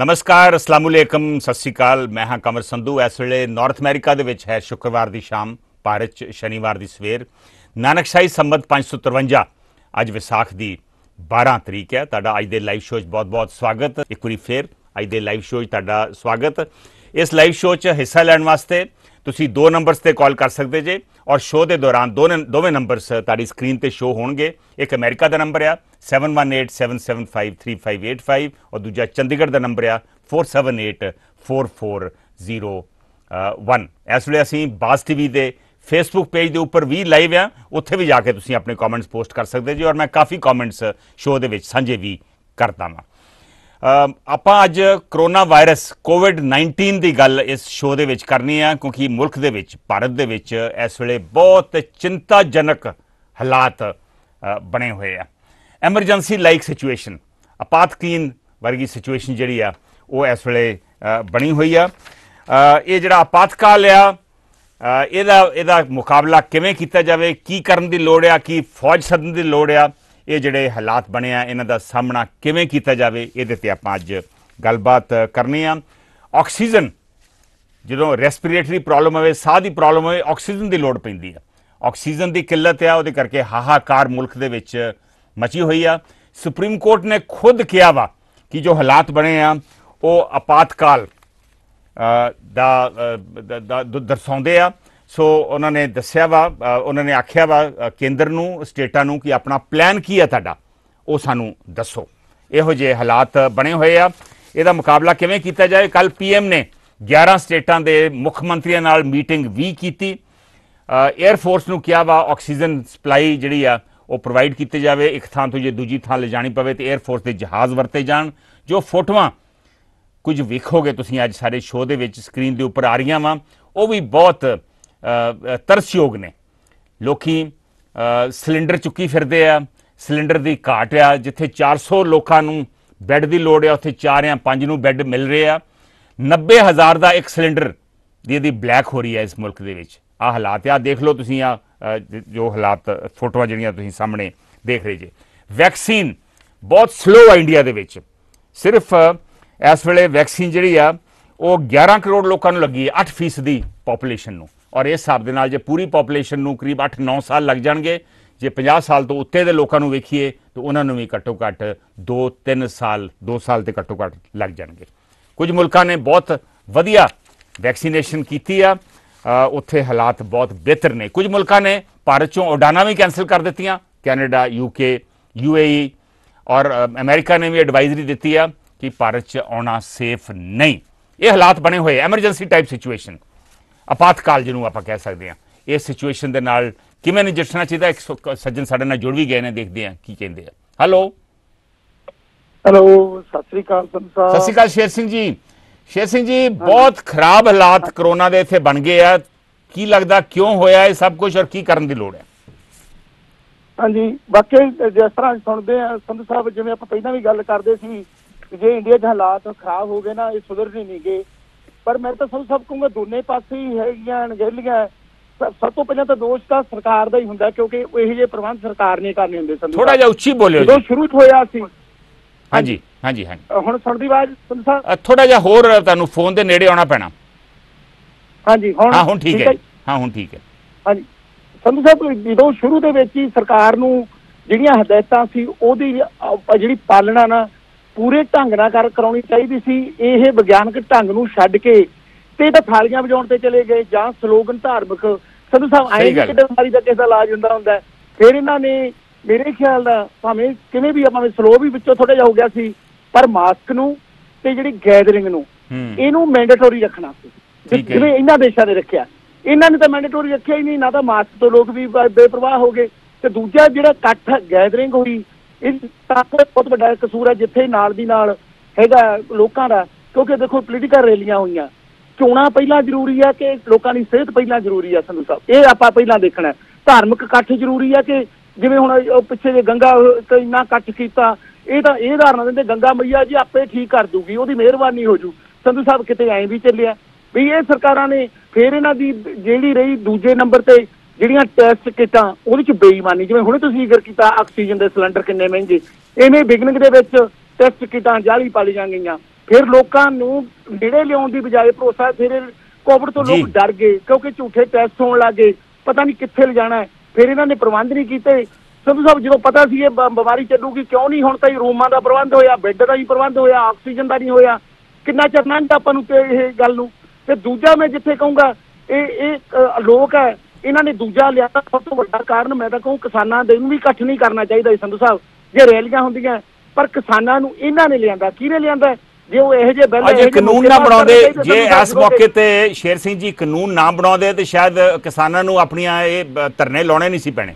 नमस्कार, अस्सलाम वालेकुम, सत श्री अकाल। मैं हाँ कमर संधू। इस वेले नॉर्थ अमेरिका दे विच है शुक्रवार की शाम, भारत च शनिवार की सवेर, नानकशाही संमत 553। अज विसाख की 12 तरीक है। तुहाडा अज दे लाइव शो बहुत बहुत स्वागत। एक बार फिर अज दे लाइव शो तुहाडा स्वागत। इस लाइव शो च हिस्सा लैण वास्ते तुसी 2 नंबर्स ते कॉल कर सकते जे और शो के दौरान दोवें नंबर्स ताड़ी स्क्रीन ते शो होणगे। एक अमेरिका का नंबर आ 7187753585 और दूजा चंडीगढ़ का नंबर आ 47844001। इस वे असी बास टीवी के फेसबुक पेज के उपर भी लाइव आ, उत्थे भी जाके तुसी अपने कॉमेंट्स पोस्ट कर सकते जी और मैं काफ़ी कॉमेंट्स शो के साझे भी करता वा। ਆਪਾਂ ਅੱਜ ਕਰੋਨਾ ਵਾਇਰਸ कोविड-19 की गल इस शो के विच करनी है क्योंकि मुल्क के विच भारत के विच इस वेले बहुत चिंताजनक हालात बने हुए हैं। एमरजेंसी लाइक सिचुएशन, आपातकालीन वर्गी सिचुएशन जी वो इस वेले बनी हुई है। ये जो आपातकाल आ मुकाबला किवें कीता जावे, की करन दी लोड़ आ, की फौज सदन की लोड़ आ, ये जोड़े हालात बने आ इन्हां दा सामना किवें कीता जावे, इहदे ते आपां अज गलबात करनी आ। ऑक्सीजन जो रेस्पिरेटरी प्रॉब्लम होवे, साह की प्रॉब्लम होवे, ऑक्सीजन की लोड़ पैंदी है। ऑक्सीजन की किल्लत आ, उहदे करके हाहाकार मुल्क दे विच मची हुई आ। सुप्रीम कोर्ट ने खुद कहा वा कि जो हालात बने आ वो आपातकाल दर्शाउंदे आ। सो उन्होंने दस्या वा, उन्होंने आख्या वा केंद्र नूं, स्टेटां नूं कि अपना प्लान की है तुहाडा वो सानू दसो। इहो जे हालात बने हुए आ, इहदा मुकाबला किवें कीता जाए। कल पीएम ने 11 स्टेटां दे मुख मंत्रियों नाल मीटिंग भी की। एयरफोर्स नूं कहा वा ऑक्सीजन सप्लाई जिहड़ी आ वो प्रोवाइड की जाए। एक थां तो जे दूजी थां ले जानी पवे तो एयरफोर्स के जहाज़ वरते जाण। जो फोटोआं कुछ वेखोगे तुसीं अज सारे शो दे विच स्क्रीन के उपर आ रही वा, वो भी बहुत तरसयोग ने। लोकी सिलेंडर चुकी फिरदे आ, सिलेंडर की घाट आ। जिथे 400 लोगों नूं बैड की लोड़ आ, उत्थे 4 या 5 नूं बैड मिल रहे आ। 90,000 का एक सिलेंडर दी ब्लैक हो रही है इस मुल्क के विच। आ हालात आ, देख लो तुसीं आ जो हालात फोटोआं जिहड़ियां तुसीं सामने देख रहे जे। वैक्सीन बहुत स्लो आ इंडिया दे विच। सिर्फ इस वेले वैक्सीन जिहड़ी आ वो 11 करोड़ लोगों नूं लगी है, 8% पॉपूलेशन नूं। और इस हिसाब के नाल जे पूरी पॉपूलेशन नूं करीब 8-9 साल लग जाएंगे। जे 50 साल तो उत्ते दे लोगों नूं वेखीए तो उन्होंने भी घट्टो घट्ट 2 साल तो घट्टो घट्ट लग जाएंगे। कुछ मुल्कां ने बहुत वधिया वैक्सीनेशन की आ, उत्थे हालात बहुत बेहतर ने। कुछ मुल्कां ने भारत चों उड़ानां भी कैंसल कर दित्तियां, कैनेडा, यूके, यूएई और अमेरिका ने भी एडवाइजरी दी आ कि भारत च आना सेफ नहीं। ये हालात बने हुए एमरजेंसी टाइप सिचुएशन, आपातकाल जिन्होंने आप कह सकते हैं। इस सिचुएशन के नाल किवें नजिठना चाहिए। एक सज्जन साडे नाल जुड़ भी गए हैं, देखते हैं की कहते हैं। हेलो हेलो, सत श्री अकाल सत श्री अकाल शेर सिंह जी। शेर सिंह जी, बहुत खराब हालात करोना के इत्थे बन गए आ, की लगता क्यों होया है सब कुछ और की करन दी लोड़ है? हाँ जी, वाकई जिस तरह सुनते हैं संधू साहब, जिवें आपां पहलां भी गल करदे सी कि जे इंडिया च हालात खराब हो गए ना, ये सुधरने नहीं गए। पर मैं तो संधू साहब कहूँगा दोने पासे ही हैगियां अणगਹਿਲੀਆਂ। सब तो पहले तो दोष तो सरकार का ही हुंदा, क्योंकि इहो ਜਿਹੇ प्रबंध सरकार ने करने हुंदे। संधू थोड़ा जिहा उच्ची बोलियो जो शुरू होया सी। हाँ जी, हाँ जी, हाँ जी। हुण सुणदी आवाज़ संधू साहब? थोड़ा जिहा होर तुहानूं फोन दे नेड़े आउणा पैणा। हाँ जी, हाँ हुण ठीक है। हाँ हुण ठीक है। हाँ जी संधू साहब, जो शुरू ਦੇ ਵਿੱਚ ਹੀ ਸਰਕਾਰ ਨੂੰ ਜਿਹੜੀਆਂ ਹਦਾਇਤਾਂ ਸੀ ਉਹਦੀ ਜਿਹੜੀ ਪਾਲਣਾ ਨਾ ਪੂਰੇ ਢੰਗ ਨਾਲ ਕਰਾਉਣੀ ਚਾਹੀਦੀ ਸੀ। ਇਹ ਵਿਗਿਆਨਕ ਢੰਗ ਨੂੰ ਛੱਡ ਕੇ ਤੇ ਤਾਂ ਥਾਲੀਆਂ ਵਜਾਉਣ ਤੇ ਚਲੇ ਗਏ ਜਾਂ ਸਲੋਗਨ ਧਾਰਮਿਕ। ਸੰਧੂ ਸਾਹਿਬ ਆਏ ਕਿ ਬਿਮਾਰੀ ਦਾ ਕਿਸੇ ਦਾ ਇਲਾਜ ਹੁੰਦਾ ਫਿਰ ਇਹਨਾਂ ਨੇ ਮੇਰੇ ਖਿਆਲ ਦਾ ਭਾਵੇਂ ਕਿਵੇਂ ਵੀ ਭਾਵੇਂ ਸਲੋ ਵੀ ਵਿੱਚੋਂ ਥੋੜਾ ਜਿਹਾ ਹੋ ਗਿਆ ਸੀ, ਪਰ ਮਾਸਕ ਨੂੰ ਤੇ ਜਿਹੜੀ ਗੈਦਰਿੰਗ ਨੂੰ ਇਹਨੂੰ ਮੈਂਡੇਟਰੀ ਰੱਖਣਾ ਸੀ, ਜਿਵੇਂ ਇਹਨਾਂ ਦੇਸ਼ਾਂ ਨੇ ਰੱਖਿਆ। ਇਹਨਾਂ ਨੇ ਤਾਂ ਮੈਂਡੇਟਰੀ ਰੱਖਿਆ ਹੀ ਨਹੀਂ, ਨਾ ਤਾਂ ਮਾਸਕ ਤੋਂ ਲੋਕ ਵੀ ਬੇਪਰਵਾਹ ਹੋ ਗਏ। ਤੇ ਦੂਜਾ ਜਿਹੜਾ ਇਕੱਠ ਗੈਦਰਿੰਗ ਹੋਈ, ਇਹ ਤਾਂ ਬਹੁਤ ਵੱਡਾ ਕਸੂਰ ਹੈ ਜਿੱਥੇ ਨਾਲ ਦੀ ਨਾਲ ਹੈਗਾ ਲੋਕਾਂ ਦਾ। ਕਿਉਂਕਿ ਦੇਖੋ ਪੋਲੀਟੀਕਲ ਰੈਲੀਆਂ ਹੋਈਆਂ, ਚੋਣਾਂ ਪਹਿਲਾਂ ਜ਼ਰੂਰੀ ਆ ਕਿ ਲੋਕਾਂ ਦੀ ਸਿਹਤ ਪਹਿਲਾਂ ਜ਼ਰੂਰੀ ਆ ਸੰਧੂ ਸਾਹਿਬ, ਇਹ ਆਪਾਂ ਪਹਿਲਾਂ ਦੇਖਣਾ। ਧਾਰਮਿਕ ਇਕੱਠ ਜ਼ਰੂਰੀ ਆ ਕਿ ਜਿਵੇਂ ਹੁਣ ਪਿੱਛੇ ਜੇ ਗੰਗਾ ਇੰਨਾ ਇਕੱਠ ਕੀਤਾ, ਇਹ ਤਾਂ ਇਹ ਉਦਾਹਰਨ ਦਿੰਦੇ ਗੰਗਾ ਮਈਆ ਜੀ ਆਪੇ ਠੀਕ ਕਰ ਦੂਗੀ, ਉਹਦੀ ਮਿਹਰਬਾਨੀ ਹੋ ਜੂ। ਸੰਧੂ ਸਾਹਿਬ ਕਿਤੇ ਐਂ ਵੀ ਚੱਲਿਆ ਵੀ ਇਹ ਸਰਕਾਰਾਂ ਨੇ ਫਿਰ ਇਹਨਾਂ ਦੀ ਜਿਹੜੀ ਰਹੀ ਦੂਜੇ ਨੰਬਰ ਤੇ ਜਿਹੜੀਆਂ ਟੈਸਟ ਕਿੱਟਾਂ ਉਹਦੇ 'ਚ ਬੇਈਮਾਨੀ, ਜਿਵੇਂ ਹੁਣੇ ਤੁਸੀਂ ਜ਼ਿਕਰ ਕੀਤਾ ਆਕਸੀਜਨ ਦੇ ਸਿਲੰਡਰ ਕਿੰਨੇ ਮਹਿੰਗੇ, ਇਵੇਂ ਬਿਗਨਿੰਗ ਦੇ ਵਿੱਚ ਟੈਸਟ ਕਿੱਟਾਂ ਜਾਲੀ ਪਾਲੀਆਂ ਗਈਆਂ। ਫਿਰ ਲੋਕਾਂ ਨੂੰ ਨੇੜੇ ਲਿਆਉਣ ਦੀ ਬਜਾਏ ਭਰੋਸਾ, ਫਿਰ ਕੋਵਿਡ ਤੋਂ ਲੋਕ ਡਰ ਗਏ ਕਿਉਂਕਿ ਝੂਠੇ ਟੈਸਟ ਹੋਣ ਲੱਗ ਗਏ, ਪਤਾ ਨਹੀਂ ਕਿੱਥੇ ਲਿਜਾਣਾ ਹੈ। ਫਿਰ ਇਹਨਾਂ ਨੇ ਪ੍ਰਬੰਧ ਨਹੀਂ ਕੀਤੇ। ਸੰਧੂ ਸਾਹਿਬ ਜਦੋਂ ਪਤਾ ਸੀ ਇਹ ਬਿਮਾਰੀ ਚੱਲੂਗੀ, ਕਿਉਂ ਨਹੀਂ ਹੁਣ ਤਾਈਂ ਰੂਮਾਂ ਦਾ ਪ੍ਰਬੰਧ ਹੋਇਆ, ਬੈੱਡ ਦਾ ਹੀ ਪ੍ਰਬੰਧ ਹੋਇਆ, ਆਕਸੀਜਨ ਦਾ ਨਹੀਂ ਹੋਇਆ। ਕਿੰਨਾ ਚਿਰ ਲੰਘਦਾ ਆਪਾਂ ਨੂੰ ਤੇ ਇਹ ਗੱਲ ਨੂੰ। ਤੇ ਦੂਜਾ ਮੈਂ ਜਿੱਥੇ ਕਹੂੰਗਾ ਇਹ ਲੋਕ ਹੈ, ਇਹਨਾਂ ਨੇ ਦੂਜਾ ਲਿਆ ਸਭ ਤੋਂ ਵੱਡਾ ਕਾਰਨ ਮੈਂ ਤਾਂ ਕਹੂੰ ਕਿਸਾਨਾਂ ਦੇ ਨੂੰ ਵੀ ਇਕੱਠ ਨਹੀਂ ਕਰਨਾ ਚਾਹੀਦਾ ਸੰਧੂ ਸਾਹਿਬ। ਜੇ ਰੈਲੀਆਂ ਹੁੰਦੀਆਂ ਪਰ ਕਿਸਾਨਾਂ ਨੂੰ ਇਹਨਾਂ ਨੇ ਲਿਆਂਦਾ। ਕਿਹਨੇ ਲਿਆਂਦਾ? ਜੇ ਉਹ ਇਹੋ ਜਿਹੇ ਬਿੱਲ ਜੇ ਕਾਨੂੰਨ ਨਾ ਬਣਾਉਂਦੇ, ਜੇ ਇਸ ਮੌਕੇ ਤੇ ਸ਼ੇਰ ਸਿੰਘ ਜੀ ਕਾਨੂੰਨ ਨਾ ਬਣਾਉਂਦੇ ਤੇ ਸ਼ਾਇਦ ਕਿਸਾਨਾਂ ਨੂੰ ਆਪਣੀਆਂ ਇਹ ਧਰਨੇ ਲਾਉਣੇ ਨਹੀਂ ਸੀ ਪੈਣੇ।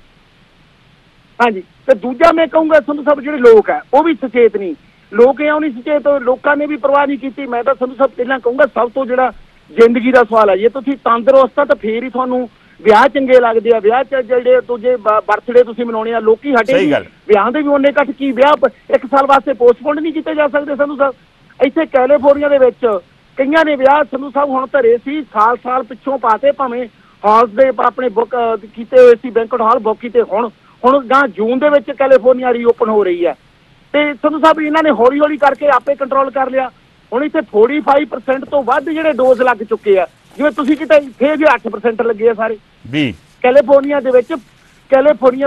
ਹਾਂਜੀ। ਤੇ ਦੂਜਾ ਮੈਂ ਕਹੂੰਗਾ ਸੰਧੂ ਸਾਹਿਬ ਜਿਹੜੇ ਲੋਕ ਹੈ ਉਹ ਵੀ ਸੁਚੇਤ ਨਹੀਂ। ਲੋਕ ਇਉਂ ਨਹੀਂ ਸੁਚੇਤ, ਲੋਕਾਂ ਨੇ ਵੀ ਪਰਵਾਹ ਨਹੀਂ ਕੀਤੀ। ਮੈਂ ਤਾਂ ਸੰਧੂ ਸਾਹਿਬ ਪਹਿਲਾਂ ਕਹੂੰਗਾ ਸਭ ਤੋਂ ਜਿਹੜਾ ਜ਼ਿੰਦਗੀ ਦਾ ਸਵਾਲ ਹੈ, ਜੇ ਤੁਸੀਂ ਤੰਦਰੁਸਤ ਆ ਤਾਂ ਫੇਰ ਹੀ ਤੁਹਾਨੂੰ ਵਿਆਹ ਚੰਗੇ ਲੱਗਦੇ ਆ। ਵਿਆਹ ਚ ਜਿਹੜੇ ਦੂਜੇ ਬਰਥਡੇ ਤੁਸੀਂ ਮਨਾਉਣੇ ਆ, ਲੋਕੀ ਹਟੇ ਵਿਆਹ ਦੇ ਵੀ ਉਹਨੇ ਘੱਟ ਕੀ ਵਿਆਹ ਇੱਕ ਸਾਲ ਵਾਸਤੇ ਪੋਸਟਪੋਨ ਨਹੀਂ ਕੀਤੇ ਜਾ ਸਕਦੇ ਸੰਧੂ ਸਾਹਿਬ। ਇੱਥੇ ਕੈਲੀਫੋਰਨੀਆ ਦੇ ਵਿੱਚ ਕਈਆਂ ਨੇ ਵਿਆਹ ਸੰਧੂ ਸਾਹਿਬ ਹੁਣ ਧਰੇ ਸੀ, ਸਾਲ ਪਿੱਛੋਂ ਪਾਤੇ, ਭਾਵੇਂ ਹਾਲਸ ਦੇ ਆਪਣੇ ਬੁੱਕ ਕੀਤੇ ਹੋਏ ਸੀ, ਬੈਂਕਟ ਹਾਲ ਬੁੱਕ ਕੀਤੇ। ਹੁਣ ਗਾਂ ਜੂਨ ਦੇ ਵਿੱਚ ਕੈਲੀਫੋਰਨੀਆ ਰੀਓਪਨ ਹੋ ਰਹੀ ਹੈ। ਤੇ ਸੰਧੂ ਸਾਹਿਬ ਇਹਨਾਂ ਨੇ ਹੌਲੀ ਹੌਲੀ ਕਰਕੇ ਆਪੇ ਕੰਟਰੋਲ ਕਰ ਲਿਆ। ਹੁਣ ਇੱਥੇ 45% ਤੋਂ ਵੱਧ ਜਿਹੜੇ ਡੋਜ਼ ਲੱਗ ਚੁੱਕੇ ਆ। ਜਿਵੇਂ ਤੁਸੀਂ ਕਿਤੇ ਇੱਥੇ ਵੀ 8% ਲੱਗੇ ਆ ਸਾਰੇ ਵੀ ਕੈਲੀਫੋਰਨੀਆ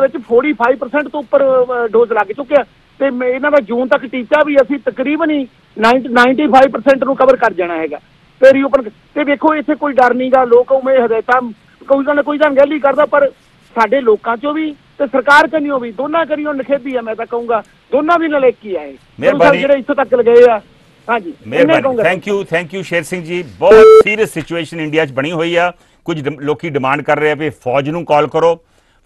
ਵਿੱਚ 45% ਤੋਂ ਉੱਪਰ ਡੋਜ਼ ਲੱਗ ਚੁੱਕੇ ਆ। ਤੇ ਇਹਨਾਂ ਦਾ ਜੂਨ ਤੱਕ ਟੀਚਾ ਵੀ ਅਸੀਂ ਤਕਰੀਬਨ ਹੀ 95% ਨੂੰ ਕਵਰ ਕਰ ਜਾਣਾ ਹੈਗਾ। ਤੇ ਰੀਓਪਨ ਤੇ ਵੇਖੋ ਇੱਥੇ ਕੋਈ ਡਰ ਨਹੀਂਗਾ। ਲੋਕ ਉਵੇਂ ਹਦਾਇਤਾਂ ਕੋਈ ਨਾ ਕੋਈ ਤਾਂ ਅਣਗਹਿਲੀ ਕਰਦਾ, ਪਰ ਸਾਡੇ ਲੋਕਾਂ ਚੋਂ ਵੀ ਤੇ ਸਰਕਾਰ ਕਨੀਓ ਵੀ ਦੋਨਾਂ ਕਨੀਓ ਨਖੇਦੀ ਆ। ਮੈਂ ਤਾਂ ਕਹੂੰਗਾ ਦੋਨਾਂ ਵੀ ਨਲੇਕੀ ਆ ਇਹ ਜਿਹੜੇ ਇੱਥੋਂ ਤੱਕ ਲਗਾਏ ਆ। ਹਾਂਜੀ, ਥੈਂਕ ਯੂ ਸ਼ੇਰ ਸਿੰਘ ਜੀ। ਬਹੁਤ ਸੀਰੀਅਸ ਸਿਚੁਏਸ਼ਨ ਇੰਡੀਆ 'ਚ ਬਣੀ ਹੋਈ ਆ। ਕੁਝ ਲੋਕੀ ਡਿਮਾਂਡ ਕਰ ਰਹੇ ਆ ਵੀ ਫੌਜ ਨੂੰ ਕਾਲ ਕਰੋ,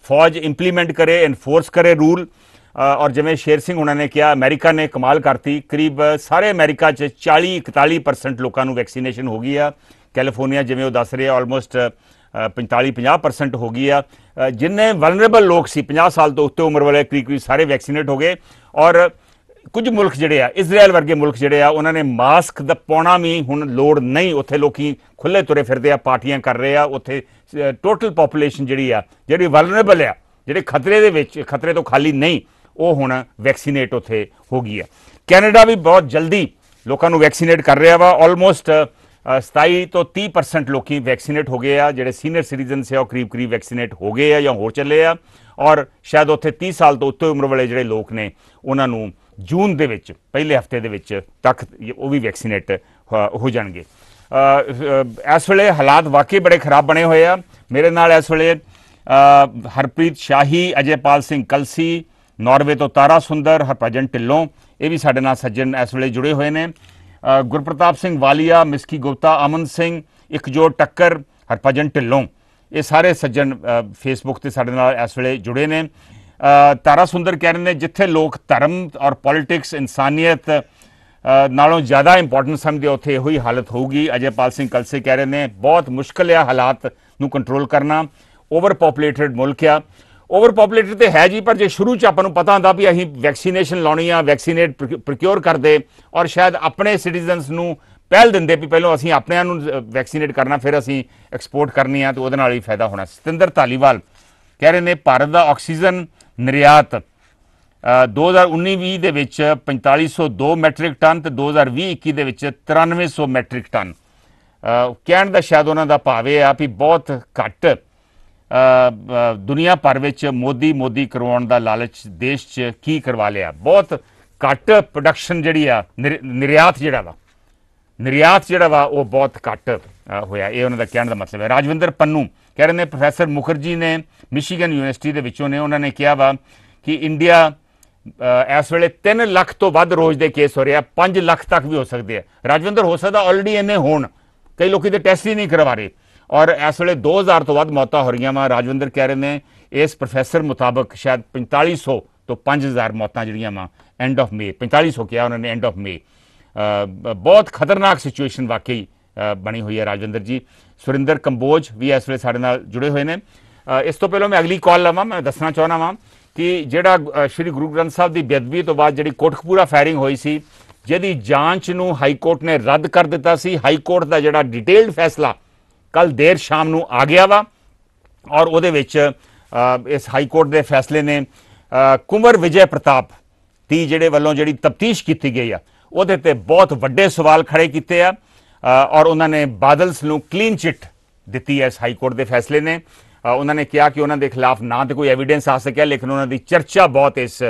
ਫੌਜ ਇੰਪਲੀਮੈਂਟ ਕਰੇ, ਇਨਫੋਰਸ ਕਰੇ ਰੂਲ। ਔਰ ਜਿਵੇਂ ਸ਼ੇਰ ਸਿੰਘ ਉਹਨਾਂ ਨੇ ਕਿਹਾ, ਅਮਰੀਕਾ ਨੇ ਕਮਾਲ ਕਰਤੀ। ਕਰੀਬ ਸਾਰੇ ਅਮਰੀਕਾ 'ਚ 40-41% ਲੋਕਾਂ ਨੂੰ ਵੈਕਸੀਨੇਸ਼ਨ ਹੋ ਗਈ ਆ। ਕੈਲੀਫੋਰਨੀਆ ਜਿਵੇਂ ਉਹ ਦੱਸ ਰਹੇ ਆਲਮੋਸਟ 45-50% ਹੋ ਗਈ ਆ। ਜਿੰਨੇ ਵਲਨਰੇਬਲ ਲੋਕ ਸੀ 50 ਸਾਲ ਤੋਂ ਉੱਤੇ ਉਮਰ ਵਾਲੇ ਕਰੀਬ ਸਾਰੇ ਵੈਕਸੀਨੇਟ ਹੋ ਗਏ। ਔਰ ਕੁਝ ਮੁਲਕ ਜਿਹੜੇ ਆ, ਇਜ਼ਰਾਈਲ ਵਰਗੇ ਮੁਲਕ ਜਿਹੜੇ ਆ, ਉਹਨਾਂ ਨੇ ਮਾਸਕ ਦਾ ਪਾਉਣਾ ਵੀ ਹੁਣ ਲੋੜ ਨਹੀਂ। ਉੱਥੇ ਲੋਕੀ ਖੁੱਲੇ ਤੁਰੇ ਫਿਰਦੇ ਆ, ਪਾਰਟੀਆਂ ਕਰ ਰਹੇ ਆ। ਉੱਥੇ ਟੋਟਲ ਪੋਪੂਲੇਸ਼ਨ ਜਿਹੜੀ ਆ, ਜਿਹੜੀ ਵਲਨਰੇਬਲ ਆ, ਜਿਹੜੇ ਖਤਰੇ ਦੇ ਵਿੱਚ, ਖਤਰੇ ਤੋਂ ਖਾਲੀ ਨਹੀਂ, ਉਹ ਹੁਣ ਵੈਕਸੀਨੇਟ ਉੱਥੇ ਹੋ ਗਈ ਆ। ਕੈਨੇਡਾ ਵੀ ਬਹੁਤ ਜਲਦੀ ਲੋਕਾਂ ਨੂੰ ਵੈਕਸੀਨੇਟ ਕਰ ਰਿਹਾ ਵਾ। ਆਲਮੋਸਟ 27 ਤੋਂ 30% ਲੋਕੀ ਵੈਕਸੀਨੇਟ ਹੋ ਗਏ ਆ। ਜਿਹੜੇ ਸੀਨੀਅਰ ਸਿਟੀਜ਼ਨ ਸੀ ਉਹ ਕਰੀਬ ਵੈਕਸੀਨੇਟ ਹੋ ਗਏ ਆ ਜਾਂ ਹੋ ਚੱਲੇ ਆ। ਔਰ ਸ਼ਾਇਦ ਉੱਥੇ 30 ਸਾਲ ਤੋਂ ਉੱਤੇ ਉਮਰ ਵਾਲੇ ਜਿਹੜੇ ਲੋਕ ਨੇ ਉਹਨਾਂ ਨੂੰ ਜੂਨ ਦੇ ਵਿੱਚ ਪਹਿਲੇ ਹਫਤੇ ਦੇ ਵਿੱਚ ਤੱਕ ਉਹ ਵੀ ਵੈਕਸੀਨੇਟ ਹੋ ਜਾਣਗੇ। ਇਸ ਵੇਲੇ ਹਾਲਾਤ ਵਾਕਈ ਬੜੇ ਖਰਾਬ ਬਣੇ ਹੋਏ ਆ। ਮੇਰੇ ਨਾਲ ਇਸ ਵੇਲੇ ਹਰਪ੍ਰੀਤ ਸ਼ਾਹੀ, ਅਜੇਪਾਲ ਸਿੰਘ ਕਲਸੀ, ਨਾਰਵੇ ਤੋਂ ਤਾਰਾ ਸੁੰਦਰ, ਹਰਭਜਨ ਢਿੱਲੋਂ, ਇਹ ਵੀ ਸਾਡੇ ਨਾਲ ਸੱਜਣ ਇਸ ਵੇਲੇ ਜੁੜੇ ਹੋਏ ਨੇ। ਗੁਰਪ੍ਰਤਾਪ ਸਿੰਘ ਵਾਲੀਆ, ਮਿਸਕੀ ਗੁਪਤਾ, ਅਮਨ ਸਿੰਘ, ਇਕਜੋਤ ਟੱਕਰ, ਹਰਭਜਨ ਢਿੱਲੋਂ, ਇਹ ਸਾਰੇ ਸੱਜਣ ਫੇਸਬੁੱਕ ਤੇ ਸਾਡੇ ਨਾਲ ਇਸ ਵੇਲੇ ਜੁੜੇ ਨੇ। ਤਾਰਾ ਸੁੰਦਰ ਕਹਿ ਰਹੇ ਨੇ ਜਿੱਥੇ ਲੋਕ ਧਰਮ ਔਰ ਪੋਲਿਟਿਕਸ, ਇਨਸਾਨੀਅਤ ਨਾਲੋਂ ਜ਼ਿਆਦਾ ਇੰਪੋਰਟੈਂਟ ਸਮਝਦੇ ਉੱਥੇ ਇਹੋ ਹੀ ਹਾਲਤ ਹੋਊਗੀ। ਅਜੇਪਾਲ ਸਿੰਘ ਕਲਸੇ ਕਹਿ ਰਹੇ ਨੇ ਬਹੁਤ ਮੁਸ਼ਕਿਲ ਆ ਹਾਲਾਤ ਨੂੰ ਕੰਟਰੋਲ ਕਰਨਾ। ਓਵਰ ਪੋਪੂਲੇਟਡ ਮੁਲਕ ਆ। ਓਵਰ ਪੋਪੂਲੇਟਡ ਤੇ ਹੈ ਜੀ, ਪਰ ਜੇ ਸ਼ੁਰੂ 'ਚ ਆਪਾਂ ਨੂੰ ਪਤਾ ਹੁੰਦਾ ਵੀ ਅਸੀਂ ਵੈਕਸੀਨੇਸ਼ਨ ਲਾਉਣੀ ਆ, ਵੈਕਸੀਨੇਟ ਪ੍ਰੋਕਿਓਰ ਕਰਦੇ ਔਰ ਸ਼ਾਇਦ ਆਪਣੇ ਸਿਟੀਜ਼ਨਸ ਨੂੰ ਪਹਿਲ ਦਿੰਦੇ ਵੀ ਪਹਿਲਾਂ ਅਸੀਂ ਆਪਣਿਆਂ ਨੂੰ ਵੈਕਸੀਨੇਟ ਕਰਨਾ, ਫਿਰ ਅਸੀਂ ਐਕਸਪੋਰਟ ਕਰਨੀ ਆ, ਤੇ ਉਹਦੇ ਨਾਲ ਹੀ ਫਾਇਦਾ ਹੋਣਾ। ਸਤਿੰਦਰ ਧਾਲੀਵਾਲ ਕਹਿ ਰਹੇ ਨੇ ਭਾਰਤ ਦਾ ਆਕਸੀਜਨ ਨਿਰਯਾਤ 2019-20 ਦੇ ਵਿੱਚ 4502 ਮੈਟ੍ਰਿਕ ਟਨ ਤੇ 2020-21 ਦੇ ਵਿੱਚ 9300 ਮੈਟ੍ਰਿਕ ਟਨ। ਕਹਿਣ ਦਾ ਸ਼ਾਇਦ ਉਹਨਾਂ ਦਾ ਭਾਵ ਇਹ ਆ ਵੀ ਬਹੁਤ ਘੱਟ ਦੁਨੀਆ ਭਰ ਵਿੱਚ ਮੋਦੀ ਕਰਵਾਉਣ ਦਾ ਲਾਲਚ ਦੇਸ਼ 'ਚ ਕੀ ਕਰਵਾ ਲਿਆ। ਬਹੁਤ ਘੱਟ ਪ੍ਰੋਡਕਸ਼ਨ ਜਿਹੜੀ ਆ, ਨਿਰਯਾਤ ਜਿਹੜਾ ਵਾ ਉਹ ਬਹੁਤ ਘੱਟ ਹੋਇਆ। ਇਹ ਉਹਨਾਂ ਦਾ ਕਹਿਣ ਦਾ ਮਤਲਬ ਹੈ। ਰਾਜਵਿੰਦਰ ਪੰਨੂ ਕਹਿ ਰਹੇ ਨੇ ਪ੍ਰੋਫੈਸਰ ਮੁਖਰਜੀ ਨੇ ਮਿਸ਼ੀਗਨ ਯੂਨੀਵਰਸਿਟੀ ਦੇ ਵਿੱਚੋਂ ਨੇ, ਉਹਨਾਂ ਨੇ ਕਿਹਾ ਵਾ ਕਿ ਇੰਡੀਆ ਇਸ ਵੇਲੇ 3 ਲੱਖ ਤੋਂ ਵੱਧ ਰੋਜ਼ ਦੇ ਕੇਸ ਹੋ ਰਿਹਾ, 5 ਲੱਖ ਤੱਕ ਵੀ ਹੋ ਸਕਦੇ ਆ। ਰਾਜਵਿੰਦਰ ਹੋ ਸਕਦਾ ਆਲਰੇਡੀ ਇੰਨੇ ਹੋਣ, ਕਈ ਲੋਕੀ ਤੇ ਟੈਸਟ ਹੀ ਨਹੀਂ ਕਰਵਾ ਰਹੇ। ਔਰ ਇਸ ਵੇਲੇ 2000 ਤੋਂ ਵੱਧ ਮੌਤਾਂ ਹੋ ਰਹੀਆਂ ਵਾ। ਰਾਜਵਿੰਦਰ ਕਹਿ ਰਹੇ ਨੇ ਇਸ ਪ੍ਰੋਫੈਸਰ ਮੁਤਾਬਕ ਸ਼ਾਇਦ 4500 ਤੋਂ 5000 ਮੌਤਾਂ ਜਿਹੜੀਆਂ ਵਾ ਐਂਡ ਆਫ ਮੇ, 4500 ਕਿਹਾ ਉਹਨਾਂ ਨੇ ਐਂਡ ਆਫ ਮੇ। ਬਹੁਤ ਖਤਰਨਾਕ ਸਿਚੁਏਸ਼ਨ ਵਾਕਈ ਬਣੀ ਹੋਈ ਹੈ। ਰਾਜਵਿੰਦਰ ਜੀ, ਸੁਰਿੰਦਰ ਕੰਬੋਜ ਵੀ ਇਸ ਵੇਲੇ ਸਾਡੇ ਨਾਲ ਜੁੜੇ ਹੋਏ ਨੇ। ਇਸ ਤੋਂ ਪਹਿਲਾਂ ਮੈਂ ਅਗਲੀ ਕਾਲ ਲਵਾਂ, ਮੈਂ ਦੱਸਣਾ ਚਾਹੁੰਦਾ ਵਾਂ ਕਿ ਜਿਹੜਾ ਸ਼੍ਰੀ ਗੁਰੂ ਗ੍ਰੰਥ ਸਾਹਿਬ ਦੀ ਬੇਅਦਬੀ ਤੋਂ ਬਾਅਦ ਜਿਹੜੀ ਕੋਟਕਪੂਰਾ ਫਾਇਰਿੰਗ ਹੋਈ ਸੀ, ਜਿਹਦੀ ਜਾਂਚ ਨੂੰ ਹਾਈ ਕੋਰਟ ਨੇ ਰੱਦ ਕਰ ਦਿੱਤਾ ਸੀ। ਹਾਈ ਕੋਰਟ ਦਾ ਜਿਹੜਾ ਡਿਟੇਲਡ ਫੈਸਲਾ ਕੱਲ ਦੇਰ ਸ਼ਾਮ ਨੂੰ ਆ ਗਿਆ ਵਾ ਔਰ ਉਹਦੇ ਵਿੱਚ ਇਸ ਹਾਈ ਕੋਰਟ ਦੇ ਫੈਸਲੇ ਨੇ ਕੁੰਵਰ ਵਿਜੇ ਪ੍ਰਤਾਪ ਦੀ ਜਿਹੜੇ ਵੱਲੋਂ ਜਿਹੜੀ ਤਫਤੀਸ਼ ਕੀਤੀ ਗਈ ਆ ਉਹਦੇ ਤੇ ਬਹੁਤ ਵੱਡੇ ਸਵਾਲ ਖੜੇ ਕੀਤੇ ਆ ਔਰ ਉਹਨਾਂ ਨੇ ਬਾਦਲਸ ਨੂੰ ਕਲੀਨ ਚਿੱਟ ਦਿੱਤੀ ਹੈ ਇਸ ਹਾਈ ਕੋਰਟ ਦੇ ਫੈਸਲੇ ਨੇ। ਉਹਨਾਂ ਨੇ ਕਿਹਾ ਕਿ ਉਹਨਾਂ ਦੇ ਖਿਲਾਫ ਨਾ ਤੇ ਕੋਈ ਐਵੀਡੈਂਸ ਆ ਸਕਿਆ, ਲੇਕਿਨ ਉਹਨਾਂ ਦੀ ਚਰਚਾ ਬਹੁਤ ਇਸ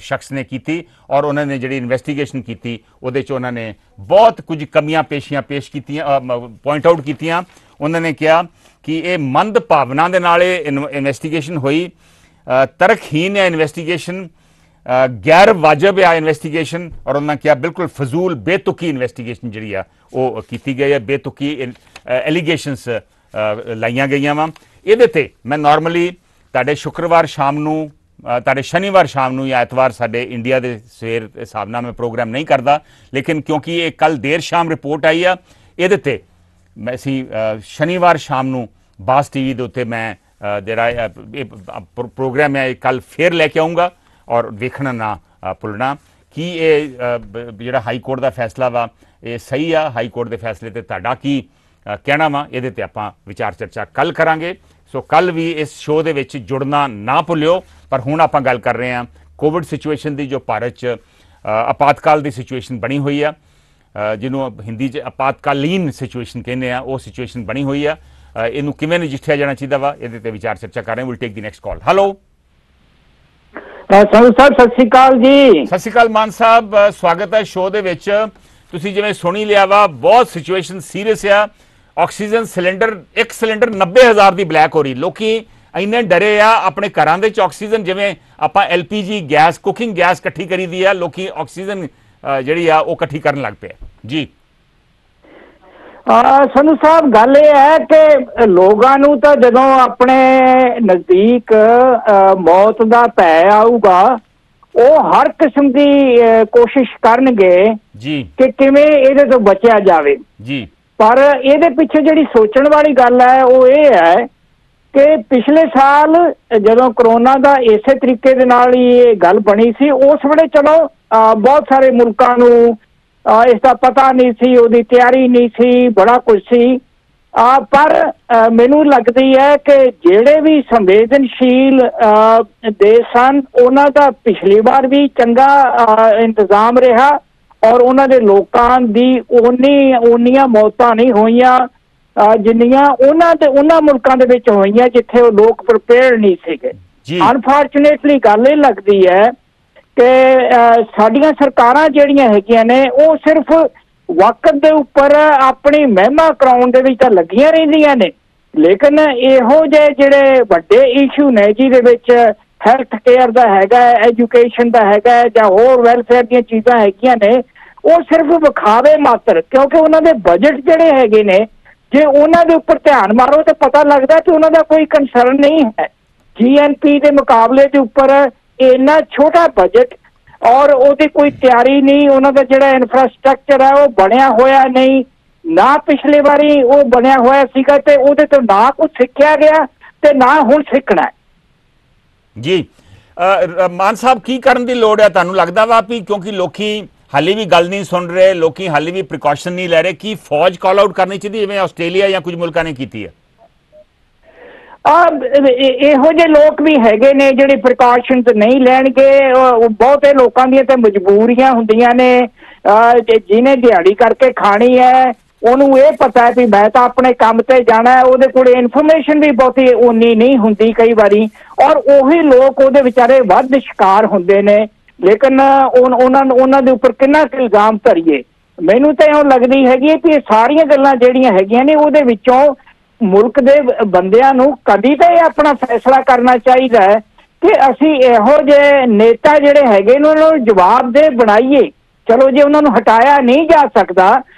ਸ਼ਖਸ ਨੇ ਕੀਤੀ ਔਰ ਉਹਨਾਂ ਨੇ ਜਿਹੜੀ ਇਨਵੈਸਟੀਗੇਸ਼ਨ ਕੀਤੀ ਉਹਦੇ 'ਚ ਉਹਨਾਂ ਨੇ ਬਹੁਤ ਕੁਝ ਕਮੀਆਂ ਪੇਸ਼ ਕੀਤੀਆਂ, ਪੁਆਇੰਟ ਆਊਟ ਕੀਤੀਆਂ। ਉਹਨਾਂ ਨੇ ਕਿਹਾ ਕਿ ਇਹ ਮੰਦ ਭਾਵਨਾ ਦੇ ਨਾਲ ਇਹ ਇਨਵੈਸਟੀਗੇਸ਼ਨ ਹੋਈ, ਤਰਕਹੀਨ ਹੈ ਇਨਵੈਸਟੀਗੇਸ਼ਨ, ਗੈਰ ਵਾਜਬ ਆ ਇਨਵੈਸਟੀਗੇਸ਼ਨ, ਔਰ ਉਹਨਾਂ ਕਿਹਾ ਬਿਲਕੁਲ ਫਜ਼ੂਲ ਬੇਤੁਕੀ ਇਨਵੈਸਟੀਗੇਸ਼ਨ ਜਿਹੜੀ ਆ ਉਹ ਕੀਤੀ ਗਈ ਹੈ, ਬੇਤੁਕੀ ਐਲੀਗੇਸ਼ਨਸ ਲਾਈਆਂ ਗਈਆਂ ਵਾ। ਇਹਦੇ ਤੇ ਮੈਂ ਨਾਰਮਲੀ ਤੁਹਾਡੇ ਸ਼ੁੱਕਰਵਾਰ ਸ਼ਾਮ ਨੂੰ, ਤੁਹਾਡੇ ਸ਼ਨੀਵਾਰ ਸ਼ਾਮ ਨੂੰ ਜਾਂ ਐਤਵਾਰ ਸਾਡੇ ਇੰਡੀਆ ਦੇ ਸਵੇਰ ਦੇ ਹਿਸਾਬ ਨਾਲ ਮੈਂ ਪ੍ਰੋਗਰਾਮ ਨਹੀਂ ਕਰਦਾ, ਲੇਕਿਨ ਕਿਉਂਕਿ ਇਹ ਕੱਲ ਦੇਰ ਸ਼ਾਮ ਰਿਪੋਰਟ ਆਈ ਆ, ਇਹਦੇ ਤੇ ਅਸੀਂ ਸ਼ਨੀਵਾਰ ਸ਼ਾਮ ਨੂੰ ਬਾਸ ਟੀਵੀ ਦੇ ਉੱਤੇ ਮੈਂ ਜਿਹੜਾ ਇਹ ਪ੍ਰੋਗਰਾਮ ਹੈ ਕੱਲ ਫੇਰ ਲੈ ਕੇ ਆਉਂਗਾ ਔਰ ਵੇਖਣਾ ਨਾ ਭੁੱਲਣਾ ਕਿ ਇਹ ਜਿਹੜਾ ਹਾਈ ਕੋਰਟ ਦਾ ਫੈਸਲਾ ਵਾ ਇਹ ਸਹੀ ਆ। ਹਾਈ ਕੋਰਟ ਦੇ ਫੈਸਲੇ ਤੇ ਤੁਹਾਡਾ ਕੀ ਕਹਿਣਾ ਵਾ, ਇਹਦੇ ਤੇ ਆਪਾਂ ਵਿਚਾਰ ਚਰਚਾ ਕੱਲ ਕਰਾਂਗੇ। ਸੋ ਕੱਲ ਵੀ ਇਸ ਸ਼ੋਅ ਦੇ ਵਿੱਚ ਜੁੜਨਾ ਨਾ ਭੁੱਲਿਓ। ਪਰ ਹੁਣ ਆਪਾਂ ਗੱਲ ਕਰ ਰਹੇ ਹਾਂ ਕੋਵਿਡ ਸਿਚੁਏਸ਼ਨ ਦੀ, ਜੋ ਭਾਰਤ 'ਚ ਆਪਾਤਕਾਲ ਦੀ ਸਿਚੁਏਸ਼ਨ ਬਣੀ ਹੋਈ ਆ, ਜਿਹਨੂੰ ਹਿੰਦੀ 'ਚ ਆਪਾਤਕਾਲੀਨ ਸਿਚੁਏਸ਼ਨ ਕਹਿੰਦੇ ਆ, ਉਹ ਸਿਚੁਏਸ਼ਨ ਬਣੀ ਹੋਈ ਆ। ਇਹਨੂੰ ਕਿਵੇਂ ਨਜਿੱਠਿਆ ਜਾਣਾ ਚਾਹੀਦਾ ਵਾ, ਇਹਦੇ ਤੇ ਵਿਚਾਰ ਚਰਚਾ ਕਰ ਰਹੇ ਹਾਂ। Will take the next call. Hello Sandhu ਸਾਹਿਬ, ਸਤਿ ਸ਼੍ਰੀ ਅਕਾਲ ਜੀ। ਸਤਿ ਸ਼੍ਰੀ ਅਕਾਲ ਮਾਨ ਸਾਹਿਬ, ਸਵਾਗਤ ਹੈ ਸ਼ੋਅ ਦੇ ਵਿੱਚ। ਤੁਸੀਂ ਜਿਵੇਂ ਸੁਣੀ ਲਿਆ ਵਾ, ਬਹੁਤ ਸਿਚੁਏਸ਼ਨ ਸੀਰੀਅਸ ਆ। ਆਕਸੀਜਨ ਸਿਲੰਡਰ, ਇੱਕ ਸਿਲੰਡਰ 90,000 ਦੀ ਬਲੈਕ ਹੋ ਰਹੀ। ਲੋਕੀ ਇੰਨੇ ਡਰੇ ਆ ਆਪਣੇ ਘਰਾਂ ਦੇ ਵਿੱਚ ਆਕਸੀਜਨ, ਜਿਵੇਂ ਆਪਾਂ LPG ਗੈਸ, ਕੁਕਿੰਗ ਗੈਸ ਇਕੱਠੀ ਕਰੀਦੀ ਆ, ਲੋਕੀ ਆਕਸੀਜਨ ਜਿਹੜੀ ਆ ਉਹ ਇਕੱਠੀ ਕਰਨ ਲੱਗ ਪਏ ਜੀ। ਸੰਧੂ ਸਾਹਿਬ, ਗੱਲ ਇਹ ਹੈ ਕਿ ਲੋਕਾਂ ਨੂੰ ਤਾਂ ਜਦੋਂ ਆਪਣੇ ਨਜ਼ਦੀਕ ਮੌਤ ਦਾ ਭੈ ਆਊਗਾ, ਉਹ ਹਰ ਕਿਸਮ ਦੀ ਕੋਸ਼ਿਸ਼ ਕਰਨਗੇ ਜੀ ਕਿ ਕਿਵੇਂ ਇਹਦੇ ਤੋਂ ਬਚਿਆ ਜਾਵੇ ਜੀ। ਪਰ ਇਹਦੇ ਪਿੱਛੇ ਜਿਹੜੀ ਸੋਚਣ ਵਾਲੀ ਗੱਲ ਹੈ ਉਹ ਇਹ ਹੈ ਕਿ ਪਿਛਲੇ ਸਾਲ ਜਦੋਂ ਕਰੋਨਾ ਦਾ ਇਸੇ ਤਰੀਕੇ ਦੇ ਨਾਲ ਹੀ ਇਹ ਗੱਲ ਬਣੀ ਸੀ, ਉਸ ਵੇਲੇ ਚਲੋ ਬਹੁਤ ਸਾਰੇ ਮੁਲਕਾਂ ਨੂੰ ਇਸ ਦਾ ਪਤਾ ਨਹੀਂ ਸੀ, ਉਹਦੀ ਤਿਆਰੀ ਨਹੀਂ ਸੀ, ਬੜਾ ਕੁਝ ਸੀ। ਪਰ ਮੈਨੂੰ ਲੱਗਦੀ ਹੈ ਕਿ ਜਿਹੜੇ ਵੀ ਸੰਵੇਦਨਸ਼ੀਲ ਦੇਸ਼ ਸਨ, ਉਹਨਾਂ ਦਾ ਪਿਛਲੀ ਵਾਰ ਵੀ ਚੰਗਾ ਇੰਤਜ਼ਾਮ ਰਿਹਾ ਔਰ ਉਹਨਾਂ ਦੇ ਲੋਕਾਂ ਦੀ ਓਨੀਆਂ ਮੌਤਾਂ ਨਹੀਂ ਹੋਈਆਂ ਜਿੰਨੀਆਂ ਉਹਨਾਂ ਮੁਲਕਾਂ ਦੇ ਵਿੱਚ ਹੋਈਆਂ ਜਿੱਥੇ ਉਹ ਲੋਕ ਪ੍ਰਿਪੇਅਰ ਨਹੀਂ ਸੀਗੇ। ਅਨਫੋਰਚੂਨੇਟਲੀ ਗੱਲ ਇਹ ਲੱਗਦੀ ਹੈ ਕਿ ਸਾਡੀਆਂ ਸਰਕਾਰਾਂ ਜਿਹੜੀਆਂ ਹੈਗੀਆਂ ਨੇ ਉਹ ਸਿਰਫ ਵਕਤ ਦੇ ਉੱਪਰ ਆਪਣੀ ਮਹਿਮਾ ਕਰਾਉਣ ਦੇ ਵਿੱਚ ਤਾਂ ਲੱਗੀਆਂ ਰਹਿੰਦੀਆਂ ਨੇ, ਲੇਕਿਨ ਇਹੋ ਜਿਹੇ ਜਿਹੜੇ ਵੱਡੇ ਇਸ਼ੂ ਨੇ ਜਿਹਦੇ ਵਿੱਚ ਹੈਲਥ ਕੇਅਰ ਦਾ ਹੈਗਾ, ਐਜੂਕੇਸ਼ਨ ਦਾ ਹੈਗਾ ਜਾਂ ਹੋਰ ਵੈਲਫੇਅਰ ਦੀਆਂ ਚੀਜ਼ਾਂ ਹੈਗੀਆਂ ਨੇ, ਉਹ ਸਿਰਫ ਵਿਖਾਵੇ ਮਾਤਰ, ਕਿਉਂਕਿ ਉਹਨਾਂ ਦੇ ਬਜਟ ਜਿਹੜੇ ਹੈਗੇ ਨੇ, ਜੇ ਉਹਨਾਂ ਦੇ ਉੱਪਰ ਧਿਆਨ ਮਾਰੋ ਤਾਂ ਪਤਾ ਲੱਗਦਾ ਕਿ ਉਹਨਾਂ ਦਾ ਕੋਈ ਕੰਸਰਨ ਨਹੀਂ ਹੈ। GNP ਦੇ ਮੁਕਾਬਲੇ ਦੇ ਉੱਪਰ ਇੰਨਾ ਛੋਟਾ ਬਜਟ ਔਰ ਉਹਦੀ ਕੋਈ ਤਿਆਰੀ ਨਹੀਂ, ਉਹਨਾਂ ਦਾ ਜਿਹੜਾ ਇਨਫਰਾਸਟ੍ਰਕਚਰ ਹੈ ਉਹ ਬਣਿਆ ਹੋਇਆ ਨਹੀਂ, ਨਾ ਪਿਛਲੇ ਵਾਰੀ ਉਹ ਬਣਿਆ ਹੋਇਆ ਸੀਗਾ ਤੇ ਉਹਦੇ ਤੋਂ ਨਾ ਕੁਝ ਸਿੱਖਿਆ ਗਿਆ ਤੇ ਨਾ ਹੁਣ ਸਿੱਖਣਾ ਜੀ। ਮਾਨ ਸਾਹਿਬ, ਕੀ ਕਰਨ ਦੀ ਲੋੜ ਹੈ ਤੁਹਾਨੂੰ ਲੱਗਦਾ ਵਾ ਵੀ, ਕਿਉਂਕਿ ਲੋਕੀ ਹਾਲੇ ਵੀ ਗੱਲ ਨਹੀਂ ਸੁਣ ਰਹੇ, ਲੋਕੀ ਹਾਲੇ ਵੀ ਪ੍ਰੀਕਾਸ਼ਨ ਨਹੀਂ ਲੈ ਰਹੇ, ਕੀ ਫੌਜ ਕਾਲ ਆਊਟ ਕਰਨੀ ਚਾਹੀਦੀ ਜਿਵੇਂ ਆਸਟ੍ਰੇਲੀਆ ਜਾਂ ਕੁਝ ਮੁਲਕਾਂ ਨੇ ਕੀਤੀ ਹੈ? ਇਹੋ ਜਿਹੇ ਲੋਕ ਵੀ ਹੈਗੇ ਨੇ ਜਿਹੜੇ ਪ੍ਰੀਕਾਸ਼ਨਸ ਨਹੀਂ ਲੈਣਗੇ। ਬਹੁਤੇ ਲੋਕਾਂ ਦੀਆਂ ਤੇ ਮਜਬੂਰੀਆਂ ਹੁੰਦੀਆਂ ਨੇ, ਜਿਹਨੇ ਦਿਹਾੜੀ ਕਰਕੇ ਖਾਣੀ ਹੈ ਉਹਨੂੰ ਇਹ ਪਤਾ ਹੈ ਵੀ ਮੈਂ ਤਾਂ ਆਪਣੇ ਕੰਮ ਤੇ ਜਾਣਾ ਹੈ, ਉਹਦੇ ਕੋਲ ਇਨਫੋਰਮੇਸ਼ਨ ਵੀ ਬਹੁਤੀ ਉਨੀ ਨਹੀਂ ਹੁੰਦੀ ਕਈ ਵਾਰੀ, ਔਰ ਉਹੀ ਲੋਕ ਉਹਦੇ ਵਿਚਾਰੇ ਵੱਧ ਸ਼ਿਕਾਰ ਹੁੰਦੇ ਨੇ। ਲੇਕਿਨ ਉਹਨਾਂ ਦੇ ਉੱਪਰ ਕਿੰਨਾ ਕੁ ਇਲਜ਼ਾਮ ਧਰੀਏ? ਮੈਨੂੰ ਤਾਂ ਇਉਂ ਲੱਗਦੀ ਹੈਗੀ ਹੈ ਕਿ ਇਹ ਸਾਰੀਆਂ ਗੱਲਾਂ ਜਿਹੜੀਆਂ ਹੈਗੀਆਂ ਨੇ ਉਹਦੇ ਵਿੱਚੋਂ ਮੁਲਕ ਦੇ ਬੰਦਿਆਂ ਨੂੰ ਕਦੀ ਤਾਂ ਇਹ ਆਪਣਾ ਫੈਸਲਾ ਕਰਨਾ ਚਾਹੀਦਾ ਹੈ ਕਿ ਅਸੀਂ ਇਹੋ ਜਿਹੇ ਨੇਤਾ ਜਿਹੜੇ ਹੈਗੇ ਨੇ ਉਹਨਾਂ ਨੂੰ ਜਵਾਬਦੇਹ ਬਣਾਈਏ। ਚਲੋ ਜੇ ਉਹਨਾਂ ਨੂੰ ਹਟਾਇਆ ਨਹੀਂ ਜਾ ਸਕਦਾ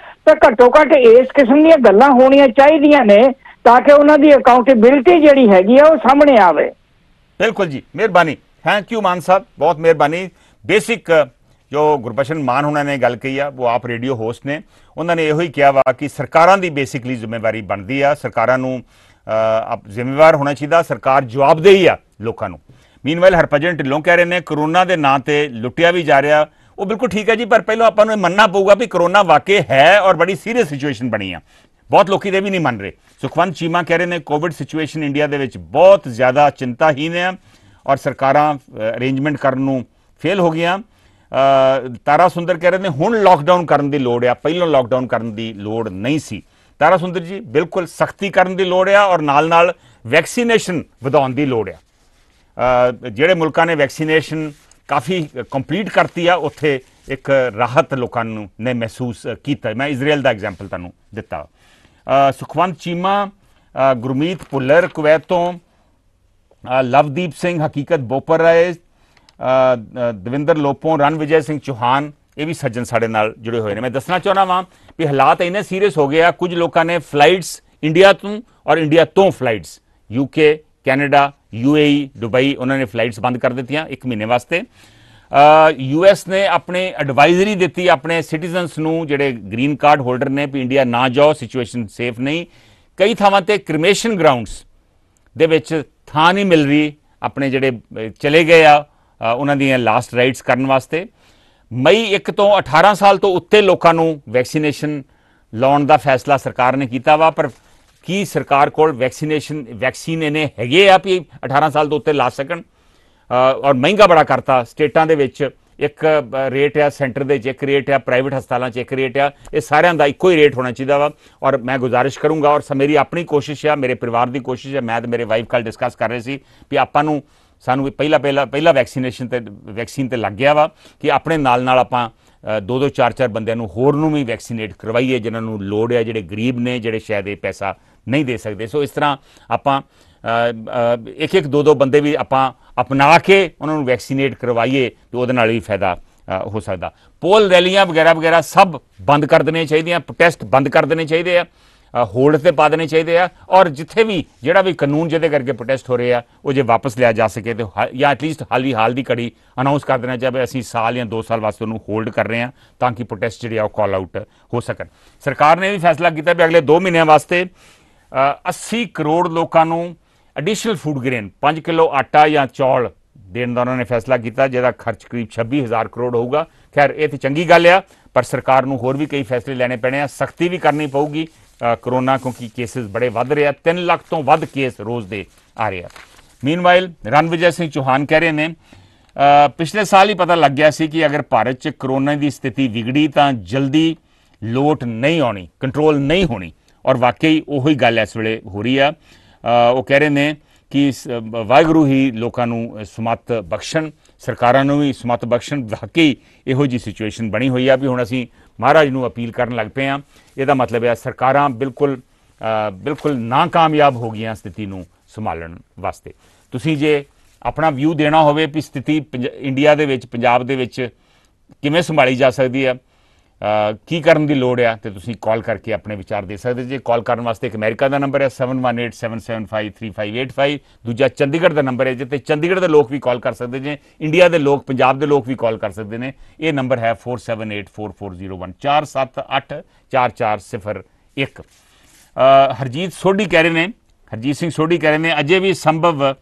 ਤਾਂ ਘੱਟੋ ਘੱਟ ਇਸ ਕਿਸਮ ਦੀਆਂ ਗੱਲਾਂ ਹੋਣੀਆਂ ਚਾਹੀਦੀਆਂ ਨੇ ਤਾਂ ਕਿ ਉਹਨਾਂ ਦੀ ਅਕਾਊਂਟੇਬਿਲਿਟੀ ਜਿਹੜੀ ਹੈਗੀ ਆ ਉਹ ਸਾਹਮਣੇ ਆਵੇ। ਬਿਲਕੁਲ ਜੀ, ਮਿਹਰਬਾਨੀ, ਥੈਂਕ ਯੂ ਮਾਨ ਸਾਹਿਬ, ਬਹੁਤ ਮਿਹਰਬਾਨੀ। ਬੇਸਿਕ ਜੋ ਗੁਰਬਚਨ ਮਾਨ ਉਹਨਾਂ ਨੇ ਗੱਲ ਕਹੀ ਆ, ਉਹ ਆਪ ਰੇਡੀਓ ਹੋਸਟ ਨੇ, ਉਹਨਾਂ ਨੇ ਇਹੋ ਹੀ ਕਿਹਾ ਵਾ ਕਿ ਸਰਕਾਰਾਂ ਦੀ ਬੇਸਿਕਲੀ ਜ਼ਿੰਮੇਵਾਰੀ ਬਣਦੀ ਆ, ਸਰਕਾਰਾਂ ਨੂੰ ਜ਼ਿੰਮੇਵਾਰ ਹੋਣਾ ਚਾਹੀਦਾ, ਸਰਕਾਰ ਜਵਾਬਦੇਹੀ ਆ ਲੋਕਾਂ ਨੂੰ। ਮੀਨਵਾਈਲ ਹਰਭਜਨ ਢਿੱਲੋਂ ਕਹਿ ਰਹੇ ਨੇ ਕਰੋਨਾ ਦੇ ਨਾਂ ਤੇ ਲੁੱਟਿਆ ਵੀ ਜਾ ਰਿਹਾ। ਉਹ ਬਿਲਕੁਲ ਠੀਕ ਹੈ ਜੀ, ਪਰ ਪਹਿਲਾਂ ਆਪਾਂ ਨੂੰ ਇਹ ਮੰਨਣਾ ਪਊਗਾ ਵੀ ਕਰੋਨਾ ਵਾਕਈ ਹੈ ਔਰ ਬੜੀ ਸੀਰੀਅਸ ਸਿਚੁਏਸ਼ਨ ਬਣੀ ਆ। ਬਹੁਤ ਲੋਕੀ ਦੇ ਵੀ ਨਹੀਂ ਮੰਨ ਰਹੇ। ਸੁਖਵੰਤ ਚੀਮਾ ਕਹਿ ਰਹੇ ਨੇ ਕੋਵਿਡ ਸਿਚੁਏਸ਼ਨ ਇੰਡੀਆ ਦੇ ਵਿੱਚ ਬਹੁਤ ਜ਼ਿਆਦਾ ਚਿੰਤਾਹੀਨ ਹੈ ਔਰ ਸਰਕਾਰਾਂ ਅਰੇਂਜਮੈਂਟ ਕਰਨ ਨੂੰ ਫੇਲ ਹੋ ਗਈਆਂ। ਤਾਰਾ ਸੁੰਦਰ ਕਹਿ ਰਹੇ ਨੇ ਹੁਣ ਲਾਕਡਾਊਨ ਕਰਨ ਦੀ ਲੋੜ ਆ, ਪਹਿਲਾਂ ਲਾਕਡਾਊਨ ਕਰਨ ਦੀ ਲੋੜ ਨਹੀਂ ਸੀ। ਤਾਰਾ ਸੁੰਦਰ ਜੀ ਬਿਲਕੁਲ ਸਖਤੀ ਕਰਨ ਦੀ ਲੋੜ ਆ ਔਰ ਨਾਲ ਵੈਕਸੀਨੇਸ਼ਨ ਵਧਾਉਣ ਦੀ ਲੋੜ ਆ। ਜਿਹੜੇ ਮੁਲਕਾਂ ਨੇ ਵੈਕਸੀਨੇਸ਼ਨ ਕਾਫੀ ਕੰਪਲੀਟ ਕਰਤੀ ਆ ਉੱਥੇ ਇੱਕ ਰਾਹਤ ਲੋਕਾਂ ਨੂੰ ਨੇ ਮਹਿਸੂਸ ਕੀਤਾ। ਮੈਂ ਇਜ਼ਰਾਈਲ ਦਾ ਐਗਜ਼ਾਮਪਲ ਤੁਹਾਨੂੰ ਦਿੱਤਾ। ਸੁਖਵੰਤ ਚੀਮਾ, ਗੁਰਮੀਤ ਭੁੱਲਰ ਕੁਵੈਤ ਤੋਂ, ਲਵਦੀਪ ਸਿੰਘ ਹਕੀਕਤ ਬੋਪਰ ਰਾਏ, ਦਵਿੰਦਰ ਲੋਪੋਂ, ਰਣਵਿਜੇ ਸਿੰਘ ਚੌਹਾਨ, ਇਹ ਵੀ ਸੱਜਣ ਸਾਡੇ ਨਾਲ ਜੁੜੇ ਹੋਏ ਨੇ। ਮੈਂ ਦੱਸਣਾ ਚਾਹੁੰਦਾ ਵਾਂ ਵੀ ਹਾਲਾਤ ਇੰਨੇ ਸੀਰੀਅਸ ਹੋ ਗਏ ਆ, ਕੁਝ ਲੋਕਾਂ ਨੇ ਫਲਾਈਟਸ ਇੰਡੀਆ ਤੋਂ ਔਰ ਇੰਡੀਆ ਤੋਂ flights UK, Canada, UAE, Dubai, ਉਹਨਾਂ ਨੇ ਫਲਾਈਟਸ ਬੰਦ ਕਰ ਦਿੱਤੀਆਂ 1 ਮਹੀਨੇ ਵਾਸਤੇ। US ਨੇ ਆਪਣੇ ਐਡਵਾਈਜ਼ਰੀ ਦਿੱਤੀ ਆਪਣੇ ਸਿਟੀਜ਼ਨਸ ਨੂੰ ਜਿਹੜੇ ਗ੍ਰੀਨ ਕਾਰਡ ਹੋਲਡਰ ਨੇ ਵੀ ਇੰਡੀਆ ਨਾ ਜਾਓ, ਸਿਚੁਏਸ਼ਨ ਸੇਫ ਨਹੀਂ। ਕਈ ਥਾਵਾਂ ਤੇ ਕ੍ਰਿਮੇਸ਼ਨ ਗਰਾਊਂਡਸ ਦੇ ਵਿੱਚ ਥਾਂ ਨਹੀਂ ਮਿਲ ਰਹੀ ਆਪਣੇ ਜਿਹੜੇ ਚਲੇ ਗਏ ਆ ਉਹਨਾਂ ਦੀਆਂ ਲਾਸਟ ਰਾਈਟਸ ਕਰਨ ਵਾਸਤੇ। ਮਈ 1 ਤੋਂ 18 ਸਾਲ ਤੋਂ ਉੱਤੇ ਲੋਕਾਂ ਨੂੰ ਵੈਕਸੀਨੇਸ਼ਨ ਲਾਉਣ ਦਾ ਫੈਸਲਾ ਸਰਕਾਰ ਨੇ ਕੀਤਾ ਵਾ, ਪਰ ਕੀ ਸਰਕਾਰ ਕੋਲ ਵੈਕਸੀਨ ਇਹਨੇ ਹੈਗੇ ਆ ਵੀ 18 ਸਾਲ ਤੋਂ ਉੱਤੇ ਲਾ ਸਕਣ? ਔਰ ਮਹਿੰਗਾ ਬੜਾ ਕਰਤਾ। ਸਟੇਟਾਂ ਦੇ ਵਿੱਚ ਇੱਕ ਰੇਟ ਆ, ਸੈਂਟਰ ਦੇ ਵਿੱਚ ਇੱਕ ਰੇਟ ਆ, ਪ੍ਰਾਈਵੇਟ ਹਸਪਤਾਲਾਂ 'ਚ ਇੱਕ ਰੇਟ ਆ। ਇਹ ਸਾਰਿਆਂ ਦਾ ਇੱਕੋ ਹੀ ਰੇਟ ਹੋਣਾ ਚਾਹੀਦਾ ਵਾ। ਔਰ ਮੈਂ ਗੁਜ਼ਾਰਿਸ਼ ਕਰੂੰਗਾ ਔਰ ਮੇਰੀ ਆਪਣੀ ਕੋਸ਼ਿਸ਼ ਆ, ਮੇਰੇ ਪਰਿਵਾਰ ਦੀ ਕੋਸ਼ਿਸ਼ ਹੈ, ਮੈਂ ਤੇ ਮੇਰੇ ਵਾਈਫ ਕੱਲ ਡਿਸਕਸ ਕਰ ਰਹੇ ਸੀ ਵੀ ਆਪਾਂ ਨੂੰ ਸਾਨੂੰ ਪਹਿਲਾ ਵੈਕਸੀਨ ਤੇ ਲੱਗ ਗਿਆ ਵਾ ਕਿ ਆਪਣੇ ਨਾਲ ਆਪਾਂ 2-2, 4-4 ਬੰਦਿਆਂ ਨੂੰ ਹੋਰ ਨੂੰ ਵੀ ਵੈਕਸੀਨੇਟ ਕਰਵਾਈਏ ਜਿਨ੍ਹਾਂ ਨੂੰ ਲੋੜ ਹੈ, ਜਿਹੜੇ ਗਰੀਬ ਨੇ, ਜਿਹੜੇ ਸ਼ਾਇਦ ਇਹ ਪੈਸਾ ਨਹੀਂ ਦੇ ਸਕਦੇ। ਸੋ ਇਸ ਤਰ੍ਹਾਂ ਆਪਾਂ 1-1, 2-2 ਬੰਦੇ ਵੀ ਆਪਾਂ ਅਪਣਾ ਕੇ ਉਹਨਾਂ ਨੂੰ ਵੈਕਸੀਨੇਟ ਕਰਵਾਈਏ ਤੇ ਉਹਦੇ ਨਾਲ ਵੀ ਫਾਇਦਾ ਹੋ ਸਕਦਾ। ਪੋਲ ਰੈਲੀਆਂ ਵਗੈਰਾ ਸਭ ਬੰਦ ਕਰ ਦੇਣੀਆਂ ਚਾਹੀਦੀਆਂ, ਪ੍ਰੋਟੈਸਟ ਬੰਦ ਕਰ ਦੇਣੇ ਚਾਹੀਦੇ ਆ, ਹੋਲਡ ਤੇ ਪਾ ਦੇਣੇ ਚਾਹੀਦੇ ਆ। ਔਰ ਜਿੱਥੇ ਵੀ ਜਿਹੜਾ ਵੀ ਕਾਨੂੰਨ ਜਿਹਦੇ ਕਰਕੇ ਪ੍ਰੋਟੈਸਟ ਹੋ ਰਹੇ ਆ ਉਹ ਜੇ ਵਾਪਸ ਲਿਆ ਜਾ ਸਕੇ ਤੇ ਜਾਂ ਐਟਲੀਸਟ ਹਾਲ ਦੀ ਘੜੀ ਅਨਾਉਂਸ ਕਰ ਦੇਣਾ ਚਾਹੇ ਅਸੀਂ ਸਾਲ ਜਾਂ 2 ਸਾਲ ਵਾਸਤੇ ਉਹਨੂੰ ਹੋਲਡ ਕਰ ਰਹੇ ਹਾਂ ਤਾਂ ਕਿ ਪ੍ਰੋਟੈਸਟ ਜਿਹੜੇ ਆ ਉਹ ਕਾਲ ਆਊਟ ਹੋ ਸਕਣ। ਸਰਕਾਰ ਨੇ ਵੀ ਫੈਸਲਾ ਕੀਤਾ ਵੀ ਅਗਲੇ 2 ਮਹੀਨਿਆਂ ਵਾਸਤੇ 80 ਕਰੋੜ ਲੋਕਾਂ ਨੂੰ ਐਡੀਸ਼ਨਲ ਫੂਡ ਗ੍ਰੇਨ 5 ਕਿਲੋ ਆਟਾ ਜਾਂ ਚੌਲ ਦੇਣ ਦਾ ਉਹਨਾਂ ਨੇ ਫੈਸਲਾ ਕੀਤਾ, ਜਿਹਦਾ ਖਰਚ ਕਰੀਬ 26,000 ਕਰੋੜ ਹੋਊਗਾ। ਖੈਰ ਇਹ ਤੇ ਚੰਗੀ ਗੱਲ ਆ, ਪਰ ਸਰਕਾਰ ਨੂੰ ਹੋਰ ਵੀ ਕਈ ਫੈਸਲੇ ਲੈਣੇ ਪੈਣੇ ਆ, ਸਖਤੀ ਵੀ ਕਰਨੀ ਪਊਗੀ ਕਰੋਨਾ ਕਿਉਂਕਿ ਕੇਸਿਸ ਬੜੇ ਵੱਧ ਰਹੇ ਆ, 3 ਲੱਖ ਤੋਂ ਵੱਧ ਕੇਸ ਰੋਜ਼ ਦੇ ਆ ਰਹੇ ਆ। ਮੀਨਵਾਈਲ ਰਣਵਿਜੇ ਸਿੰਘ ਚੌਹਾਨ ਕਹਿ ਰਹੇ ਨੇ ਪਿਛਲੇ ਸਾਲ ਹੀ ਪਤਾ ਲੱਗ ਗਿਆ ਸੀ ਕਿ ਅਗਰ ਭਾਰਤ 'ਚ ਕਰੋਨਾ ਦੀ ਸਥਿਤੀ ਵਿਗੜੀ ਤਾਂ ਜਲਦੀ ਲੋਟ ਨਹੀਂ ਆਉਣੀ, ਕੰਟਰੋਲ ਨਹੀਂ ਹੋਣੀ, ਔਰ ਵਾਕਈ ਉਹੀ ਗੱਲ ਇਸ ਵੇਲੇ ਹੋ ਰਹੀ ਆ। ਉਹ ਕਹਿ ਰਹੇ ਨੇ ਕਿ ਵਾਹਿਗੁਰੂ ਹੀ ਲੋਕਾਂ ਨੂੰ ਸਮੱਤ ਬਖਸ਼ਣ, ਸਰਕਾਰਾਂ ਨੂੰ ਵੀ ਸਮੱਤ ਬਖਸ਼ਣ। ਵਾਕਈ ਇਹੋ ਜਿਹੀ ਸਿਚੁਏਸ਼ਨ ਬਣੀ ਹੋਈ ਆ ਵੀ ਹੁਣ ਅਸੀਂ ਮਹਾਰਾਜ ਨੂੰ ਅਪੀਲ ਕਰਨ ਲੱਗ ਪਏ ਹਾਂ। ਇਹਦਾ ਮਤਲਬ ਹੈ ਸਰਕਾਰਾਂ ਬਿਲਕੁਲ ਨਾਕਾਮਯਾਬ ਹੋ ਗਈਆਂ ਸਥਿਤੀ ਨੂੰ ਸੰਭਾਲਣ ਵਾਸਤੇ। ਤੁਸੀਂ ਜੇ ਆਪਣਾ ਵਿਊ ਦੇਣਾ ਹੋਵੇ ਵੀ ਸਥਿਤੀ ਇੰਡੀਆ ਦੇ ਵਿੱਚ, ਪੰਜਾਬ ਦੇ ਵਿੱਚ ਕਿਵੇਂ ਸੰਭਾਲੀ ਜਾ ਸਕਦੀ ਹੈ, ਕੀ ਕਰਨ ਦੀ ਲੋੜ ਆ, ਤੇ ਤੁਸੀਂ ਕਾਲ ਕਰਕੇ ਆਪਣੇ ਵਿਚਾਰ ਦੇ ਸਕਦੇ ਜੇ। ਕਾਲ ਕਰਨ ਵਾਸਤੇ ਇੱਕ ਅਮਰੀਕਾ ਦਾ ਨੰਬਰ ਹੈ 7187753585, ਦੂਜਾ ਚੰਡੀਗੜ੍ਹ ਦਾ ਨੰਬਰ ਹੈ ਜਿੱਥੇ ਚੰਡੀਗੜ੍ਹ ਦੇ ਲੋਕ ਵੀ ਕਾਲ ਕਰ ਸਕਦੇ ਜੇ, ਇੰਡੀਆ ਦੇ ਲੋਕ, ਪੰਜਾਬ ਦੇ ਲੋਕ ਵੀ ਕਾਲ ਕਰ ਸਕਦੇ ਨੇ। ਇਹ ਨੰਬਰ ਹੈ 4784401478 4401। ਹਰਜੀਤ ਸੋਢੀ ਕਹਿ ਰਹੇ ਨੇ, ਹਰਜੀਤ ਸਿੰਘ ਸੋਢੀ ਕਹਿ ਰਹੇ ਨੇ ਅਜੇ ਵੀ ਸੰਭਵ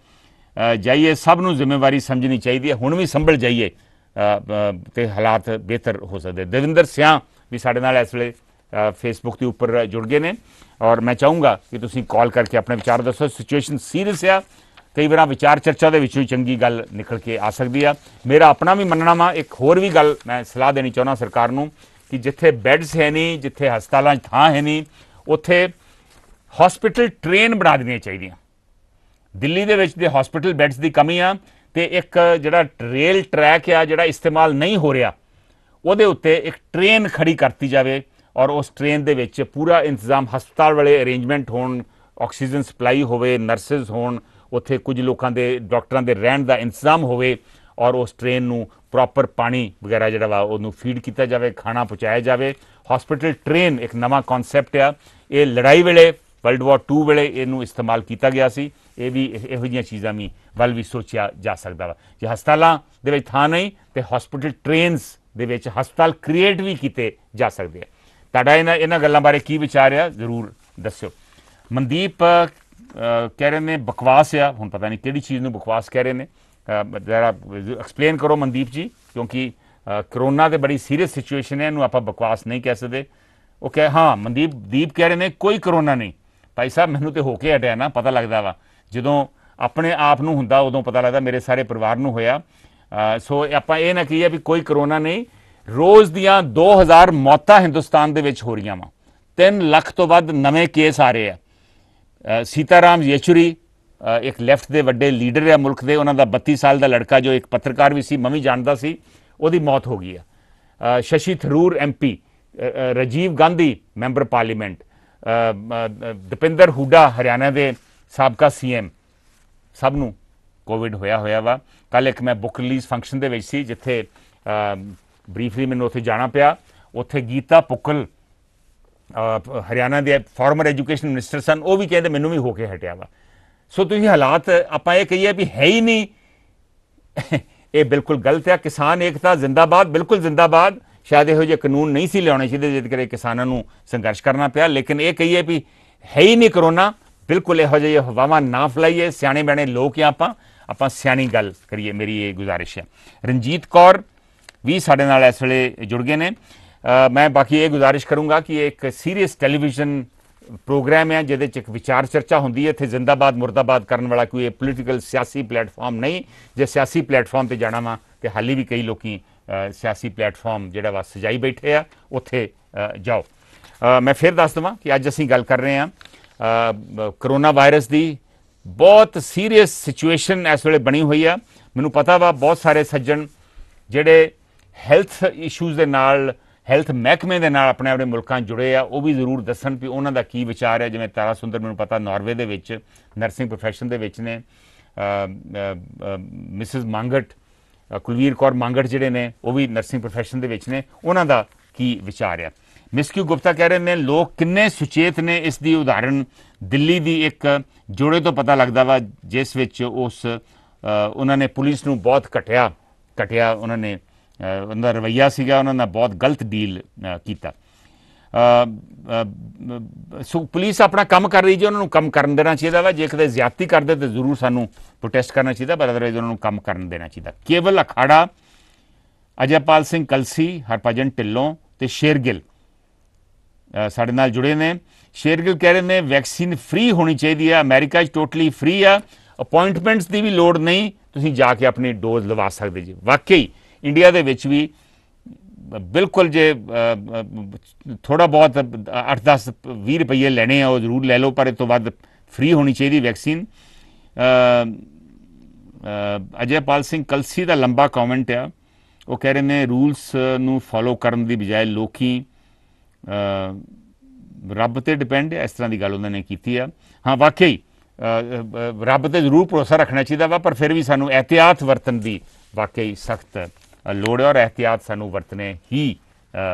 ਜਾਈਏ, ਸਭ ਨੂੰ ਜ਼ਿੰਮੇਵਾਰੀ ਸਮਝਣੀ ਚਾਹੀਦੀ ਹੈ, ਹੁਣ ਵੀ ਸੰਭਲ ਜਾਈਏ ਤੇ ਹਾਲਾਤ ਬਿਹਤਰ ਹੋ ਸਕਦੇ। ਦਵਿੰਦਰ ਸਿਆਂ ਵੀ ਸਾਡੇ ਨਾਲ ਇਸ ਵੇਲੇ ਫੇਸਬੁੱਕ ਦੇ ਉੱਪਰ ਜੁੜ ਗਏ ਨੇ ਔਰ ਮੈਂ ਚਾਹੂੰਗਾ ਕਿ ਤੁਸੀਂ ਕਾਲ ਕਰਕੇ ਆਪਣੇ ਵਿਚਾਰ ਦੱਸੋ। ਸਿਚੁਏਸ਼ਨ ਸੀਰੀਅਸ ਆ, ਕਈ ਵਾਰ ਵਿਚਾਰ ਚਰਚਾ ਦੇ ਵਿੱਚੋਂ ਹੀ ਚੰਗੀ ਗੱਲ ਨਿਕਲ ਕੇ ਆ ਸਕਦੀ ਆ। ਮੇਰਾ ਆਪਣਾ ਵੀ ਮੰਨਣਾ ਵਾ, ਇੱਕ ਹੋਰ ਵੀ ਗੱਲ ਮੈਂ ਸਲਾਹ ਦੇਣੀ ਚਾਹੁੰਦਾ ਸਰਕਾਰ ਨੂੰ ਕਿ ਜਿੱਥੇ ਬੈੱਡਸ ਹੈ ਨਹੀਂ, ਜਿੱਥੇ ਹਸਪਤਾਲਾਂ 'ਚ ਥਾਂ ਹੈ ਨਹੀਂ, ਉੱਥੇ ਹਸਪੀਟਲ ਟ੍ਰੇਨ ਬਣਾ ਦੇਣੀਆਂ ਚਾਹੀਦੀਆਂ। ਦਿੱਲੀ ਦੇ ਵਿੱਚ ਦੇ ਹਸਪੀਟਲ ਬੈੱਡਸ ਦੀ ਕਮੀ ਆ ਤੇ ਇੱਕ ਜਿਹੜਾ ਰੇਲ ਟਰੈਕ ਆ ਜਿਹੜਾ ਇਸਤੇਮਾਲ ਨਹੀਂ ਹੋ ਰਿਹਾ, ਉਹਦੇ ਉੱਤੇ ਇੱਕ ਟ੍ਰੇਨ ਖੜੀ ਕਰਤੀ ਜਾਵੇ ਔਰ ਉਸ ਟ੍ਰੇਨ ਦੇ ਵਿੱਚ ਪੂਰਾ ਇੰਤਜ਼ਾਮ, ਹਸਪਤਾਲ ਵਾਲੇ ਅਰੇਂਜਮੈਂਟ ਹੋਣ, ਆਕਸੀਜਨ ਸਪਲਾਈ ਹੋਵੇ, ਨਰਸਿਸ ਹੋਣ, ਉੱਥੇ ਕੁਝ ਲੋਕਾਂ ਦੇ, ਡਾਕਟਰਾਂ ਦੇ ਰਹਿਣ ਦਾ ਇੰਤਜ਼ਾਮ ਹੋਵੇ ਔਰ ਉਸ ਟ੍ਰੇਨ ਨੂੰ ਪ੍ਰੋਪਰ ਪਾਣੀ ਵਗੈਰਾ ਜਿਹੜਾ ਵਾ ਉਹਨੂੰ ਫੀਡ ਕੀਤਾ ਜਾਵੇ, ਖਾਣਾ ਪਹੁੰਚਾਇਆ ਜਾਵੇ। ਹਸਪੀਟਲ ਟ੍ਰੇਨ ਇੱਕ ਨਵਾਂ ਕਨਸੈਪਟ ਆ, ਇਹ ਲੜਾਈ ਵੇਲੇ, ਵਰਲਡ ਵਾਰ 2 ਵੇਲੇ ਇਹਨੂੰ ਇਸਤੇਮਾਲ ਕੀਤਾ ਗਿਆ ਸੀ। ਇਹ ਵੀ ਇਹੋ ਜਿਹੀਆਂ ਚੀਜ਼ਾਂ ਵੀ ਵੱਲ ਵੀ ਸੋਚਿਆ ਜਾ ਸਕਦਾ ਵਾ। ਜੇ ਹਸਪਤਾਲਾਂ ਦੇ ਵਿੱਚ ਥਾਂ ਨਹੀਂ ਤੇ ਹਸਪੀਟਲ ਟ੍ਰੇਨਸ ਦੇ ਵਿੱਚ ਹਸਪਤਾਲ ਕ੍ਰੀਏਟ ਵੀ ਕੀਤੇ ਜਾ ਸਕਦੇ ਆ। ਤੁਹਾਡਾ ਇਹਨਾਂ ਗੱਲਾਂ ਬਾਰੇ ਕੀ ਵਿਚਾਰ ਆ, ਜ਼ਰੂਰ ਦੱਸਿਓ। ਮਨਦੀਪ ਕਹਿ ਰਹੇ ਨੇ ਬਕਵਾਸ ਆ, ਹੁਣ ਪਤਾ ਨਹੀਂ ਕਿਹੜੀ ਚੀਜ਼ ਨੂੰ ਬਕਵਾਸ ਕਹਿ ਰਹੇ ਨੇ, ਜ਼ਰਾ ਐਕਸਪਲੇਨ ਕਰੋ ਮਨਦੀਪ ਜੀ, ਕਿਉਂਕਿ ਕਰੋਨਾ ਤੇ ਬੜੀ ਸੀਰੀਅਸ ਸਿਚੁਏਸ਼ਨ ਹੈ, ਇਹਨੂੰ ਆਪਾਂ ਬਕਵਾਸ ਨਹੀਂ ਕਹਿ ਸਕਦੇ। ਉਹ ਕਹਿ ਦੀਪ ਕਹਿ ਰਹੇ ਨੇ ਕੋਈ ਕਰੋਨਾ ਨਹੀਂ। ਭਾਈ ਸਾਹਿਬ ਮੈਨੂੰ ਤੇ ਹੋ ਕੇ ਹਟਿਆ ਨਾ, ਪਤਾ ਲੱਗਦਾ ਵਾ ਜਦੋਂ ਆਪਣੇ ਆਪ ਨੂੰ ਹੁੰਦਾ ਉਦੋਂ ਪਤਾ ਲੱਗਦਾ। ਮੇਰੇ ਸਾਰੇ ਪਰਿਵਾਰ ਨੂੰ ਹੋਇਆ, सो ਆਪਾਂ ਇਹ ਨਾ ਕਹੀਏ ਵੀ ਕੋਈ ਕਰੋਨਾ ਨਹੀਂ, ਰੋਜ਼ ਦੀਆਂ 2000 ਮੌਤਾਂ ਹਿੰਦੁਸਤਾਨ ਦੇ ਵਿੱਚ ਹੋ ਰਹੀਆਂ ਵਾ, 3 ਲੱਖ ਤੋਂ ਵੱਧ ਨਵੇਂ ਕੇਸ ਆ ਰਹੇ ਆ। ਸੀਤਾਰਾਮ ਯੇਚੁਰੀ ਇੱਕ ਲੈਫਟ ਦੇ ਵੱਡੇ ਲੀਡਰ ਆ ਮੁਲਕ ਦੇ, ਉਹਨਾਂ ਦਾ 32 ਸਾਲ ਦਾ ਲੜਕਾ ਜੋ ਇੱਕ ਪੱਤਰਕਾਰ ਵੀ ਸੀ, ਮੈਂ ਵੀ ਜਾਣਦਾ ਸੀ, ਉਹਦੀ ਮੌਤ ਹੋ ਗਈ ਆ। Shashi Tharoor MP, Rajiv Gandhi member parliament, Deepender Hooda Haryana ਦੇ ਸਾਬਕਾ CM, ਸਭ ਨੂੰ ਕੋਵਿਡ ਹੋਇਆ ਵਾ। ਕੱਲ ਇੱਕ ਮੈਂ ਬੁੱਕ ਰਿਲੀਜ਼ ਫੰਕਸ਼ਨ ਦੇ ਵਿੱਚ ਸੀ ਜਿੱਥੇ ਬਰੀਫਲੀ ਮੈਨੂੰ ਉੱਥੇ ਜਾਣਾ ਪਿਆ। ਉੱਥੇ ਗੀਤਾ ਪੁੱਕਲ ਹਰਿਆਣਾ ਦੇ ਫਾਰਮਰ ਐਜੂਕੇਸ਼ਨ ਮਿਨਿਸਟਰ ਸਨ, ਉਹ ਵੀ ਕਹਿੰਦੇ ਮੈਨੂੰ ਵੀ ਹੋ ਕੇ ਹਟਿਆ ਵਾ। ਸੋ ਤੁਸੀਂ ਹਾਲਾਤ ਆਪਾਂ ਇਹ ਕਹੀਏ ਵੀ ਹੈ ਹੀ ਨਹੀਂ, ਇਹ ਬਿਲਕੁਲ ਗਲਤ ਹੈ। ਕਿਸਾਨ ਏਕਤਾ ਜ਼ਿੰਦਾਬਾਦ, ਬਿਲਕੁਲ ਜ਼ਿੰਦਾਬਾਦ। ਸ਼ਾਇਦ ਇਹੋ ਜਿਹੇ ਕਾਨੂੰਨ ਨਹੀਂ ਸੀ ਲਿਆਉਣੇ ਚਾਹੀਦੇ ਜਿਹਦੇ ਕਰਕੇ ਕਿਸਾਨਾਂ ਨੂੰ ਸੰਘਰਸ਼ ਕਰਨਾ ਪਿਆ, ਲੇਕਿਨ ਇਹ ਕਹੀਏ ਵੀ ਹੈ ਹੀ ਨਹੀਂ ਕਰੋਨਾ, ਬਿਲਕੁਲ ਇਹੋ ਜਿਹੀ ਹਵਾਵਾਂ ਨਾ ਫਲਾਈਏ। ਸਿਆਣੇ ਬਣੇ ਲੋਕ ਆ ਆਪਾਂ ਸਿਆਣੀ ਗੱਲ ਕਰੀਏ, ਮੇਰੀ ਇਹ ਗੁਜ਼ਾਰਿਸ਼ ਹੈ। ਰਣਜੀਤ ਕੌਰ ਵੀ ਸਾਡੇ ਨਾਲ ਇਸ ਵੇਲੇ ਜੁੜ ਗਏ ਨੇ। ਮੈਂ ਬਾਕੀ ਇਹ ਗੁਜ਼ਾਰਿਸ਼ ਕਰੂੰਗਾ ਕਿ ਇਹ ਇੱਕ ਸੀਰੀਅਸ ਟੈਲੀਵਿਜ਼ਨ ਪ੍ਰੋਗਰਾਮ ਹੈ ਜਿਹਦੇ 'ਚ ਇੱਕ ਵਿਚਾਰ ਚਰਚਾ ਹੁੰਦੀ ਹੈ। ਇੱਥੇ ਜ਼ਿੰਦਾਬਾਦ ਮੁਰਦਾਬਾਦ ਕਰਨ ਵਾਲਾ ਕੋਈ ਪੋਲੀਟੀਕਲ ਸਿਆਸੀ ਪਲੇਟਫਾਰਮ ਨਹੀਂ। ਜੇ ਸਿਆਸੀ ਪਲੇਟਫਾਰਮ ਤੇ ਜਾਣਾ ਵਾ ਤੇ ਹਾਲੇ ਵੀ ਕਈ ਲੋਕੀ ਸਿਆਸੀ ਪਲੇਟਫਾਰਮ ਜਿਹੜਾ ਵਾ ਸਜਾਈ ਬੈਠੇ ਆ, ਉੱਥੇ ਜਾਓ। ਮੈਂ ਫਿਰ ਦੱਸ ਦੇਵਾਂ ਕਿ ਅੱਜ ਅਸੀਂ ਗੱਲ ਕਰ ਰਹੇ ਹਾਂ ਕਰੋਨਾ ਵਾਇਰਸ ਦੀ। ਬਹੁਤ ਸੀਰੀਅਸ ਸਿਚੁਏਸ਼ਨ ਇਸ ਵੇਲੇ ਬਣੀ ਹੋਈ ਆ। ਮੈਨੂੰ ਪਤਾ ਵਾ ਬਹੁਤ ਸਾਰੇ ਸੱਜਣ ਜਿਹੜੇ ਹੈਲਥ ਇਸ਼ੂਜ਼ ਦੇ ਨਾਲ, ਹੈਲਥ ਮਹਿਕਮੇ ਦੇ ਨਾਲ ਆਪਣੇ ਆਪਣੇ ਮੁਲਕਾਂ ਜੁੜੇ ਆ, ਉਹ ਵੀ ਜ਼ਰੂਰ ਦੱਸਣ ਵੀ ਉਹਨਾਂ ਦਾ ਕੀ ਵਿਚਾਰ ਹੈ। ਜਿਵੇਂ ਤਾਰਾ ਸੁੰਦਰ ਮੈਨੂੰ ਪਤਾ ਨਾਰਵੇ ਦੇ ਵਿੱਚ ਨਰਸਿੰਗ ਪ੍ਰੋਫੈਸ਼ਨ ਦੇ ਵਿੱਚ ਨੇ, ਮਿਸਿਸ ਮੰਗਟ, ਕੁਲਵੀਰ ਕੌਰ ਮੰਗਟ ਜਿਹੜੇ ਨੇ ਉਹ ਵੀ ਨਰਸਿੰਗ ਪ੍ਰੋਫੈਸ਼ਨ ਦੇ ਵਿੱਚ ਨੇ, ਉਹਨਾਂ ਦਾ ਕੀ ਵਿਚਾਰ ਆ। ਮਿਸ ਕਿਊ ਗੁਪਤਾ ਕਹਿ ਰਹੇ ਨੇ ਲੋਕ ਕਿੰਨੇ ਸੁਚੇਤ ਨੇ, ਇਸ ਦੀ ਉਦਾਹਰਨ ਦਿੱਲੀ ਦੀ ਇੱਕ ਜੋੜੇ ਤੋਂ ਪਤਾ ਲੱਗਦਾ ਵਾ ਜਿਸ ਵਿੱਚ ਉਹਨਾਂ ਨੇ ਪੁਲਿਸ ਨੂੰ ਬਹੁਤ ਘਟਿਆ ਉਹਨਾਂ ਨੇ ਉਹਨਾਂ ਦਾ ਰਵੱਈਆ ਸੀਗਾ, ਉਹਨਾਂ ਨਾਲ ਬਹੁਤ ਗਲਤ ਡੀਲ ਕੀਤਾ। ਸੋ ਪੁਲਿਸ ਆਪਣਾ ਕੰਮ ਕਰ ਰਹੀ ਜੀ, ਉਹਨਾਂ ਨੂੰ ਕੰਮ ਕਰਨ ਦੇਣਾ ਚਾਹੀਦਾ ਵਾ। ਜੇ ਕਿਤੇ ਜ਼ਿਆਦਤੀ ਕਰਦੇ ਤਾਂ ਜ਼ਰੂਰ ਸਾਨੂੰ ਪ੍ਰੋਟੈਸਟ ਕਰਨਾ ਚਾਹੀਦਾ, ਪਰ ਅਦਰਵਾਈਜ਼ ਉਹਨਾਂ ਨੂੰ ਕੰਮ ਕਰਨ ਦੇਣਾ ਚਾਹੀਦਾ। ਕੇਵਲ ਅਖਾੜਾ, ਅਜੈਪਾਲ ਸਿੰਘ ਕਲਸੀ, ਹਰਭਜਨ ਢਿੱਲੋਂ ਤੇ ਸ਼ੇਰਗਿੱਲ ਸਾਡੇ ਨਾਲ ਜੁੜੇ ਨੇ। ਸ਼ੇਰਗਿੱਲ ਕਹਿ ਰਹੇ ਨੇ ਵੈਕਸੀਨ ਫ੍ਰੀ ਹੋਣੀ ਚਾਹੀਦੀ ਹੈ, ਅਮਰੀਕਾ 'ਚ ਟੋਟਲੀ ਫ੍ਰੀ ਆ, ਅਪਾਇੰਟਮੈਂਟਸ ਦੀ ਵੀ ਲੋੜ ਨਹੀਂ, ਤੁਸੀਂ ਜਾ ਕੇ ਆਪਣੀ ਡੋਜ਼ ਲਵਾ ਸਕਦੇ ਜੀ। ਵਾਕਈ ਇੰਡੀਆ ਦੇ ਵਿੱਚ ਵੀ ਬਿਲਕੁਲ ਜੇ ਥੋੜਾ ਬਹੁਤ 8-10 20 ਰੁਪਏ ਲੈਣੇ ਆ ਉਹ ਜ਼ਰੂਰ ਲੈ ਲਓ, ਪਰ ਇਸ ਤੋਂ ਵੱਧ ਫ੍ਰੀ ਹੋਣੀ ਚਾਹੀਦੀ ਵੈਕਸੀਨ। ਅਜੈਪਾਲ ਸਿੰਘ ਕਲਸੀ ਦਾ ਲੰਬਾ ਕਮੈਂਟ ਆ, ਉਹ ਕਹਿ ਰਹੇ ਨੇ ਰੂਲਸ ਨੂੰ ਫੋਲੋ ਕਰਨ ਦੀ ਬਜਾਏ ਲੋਕੀ ਰੱਬ ਤੇ ਡਿਪੈਂਡ ਹੈ, ਇਸ ਤਰ੍ਹਾਂ ਦੀ ਗੱਲ ਉਹਨਾਂ ਨੇ ਕੀਤੀ ਆ। ਹਾਂ ਵਾਕਈ ਰੱਬ ਤੇ ਜ਼ਰੂਰ ਭਰੋਸਾ ਰੱਖਣਾ ਚਾਹੀਦਾ ਵਾ, ਪਰ ਫਿਰ ਵੀ ਸਾਨੂੰ ਇਹਤਿਆਤ ਵਰਤਣ ਦੀ ਵਾਕਈ ਸਖਤ ਲੋੜ ਹੈ, ਔਰ ਇਹਤਿਆਤ ਸਾਨੂੰ ਵਰਤਣੇ ਹੀ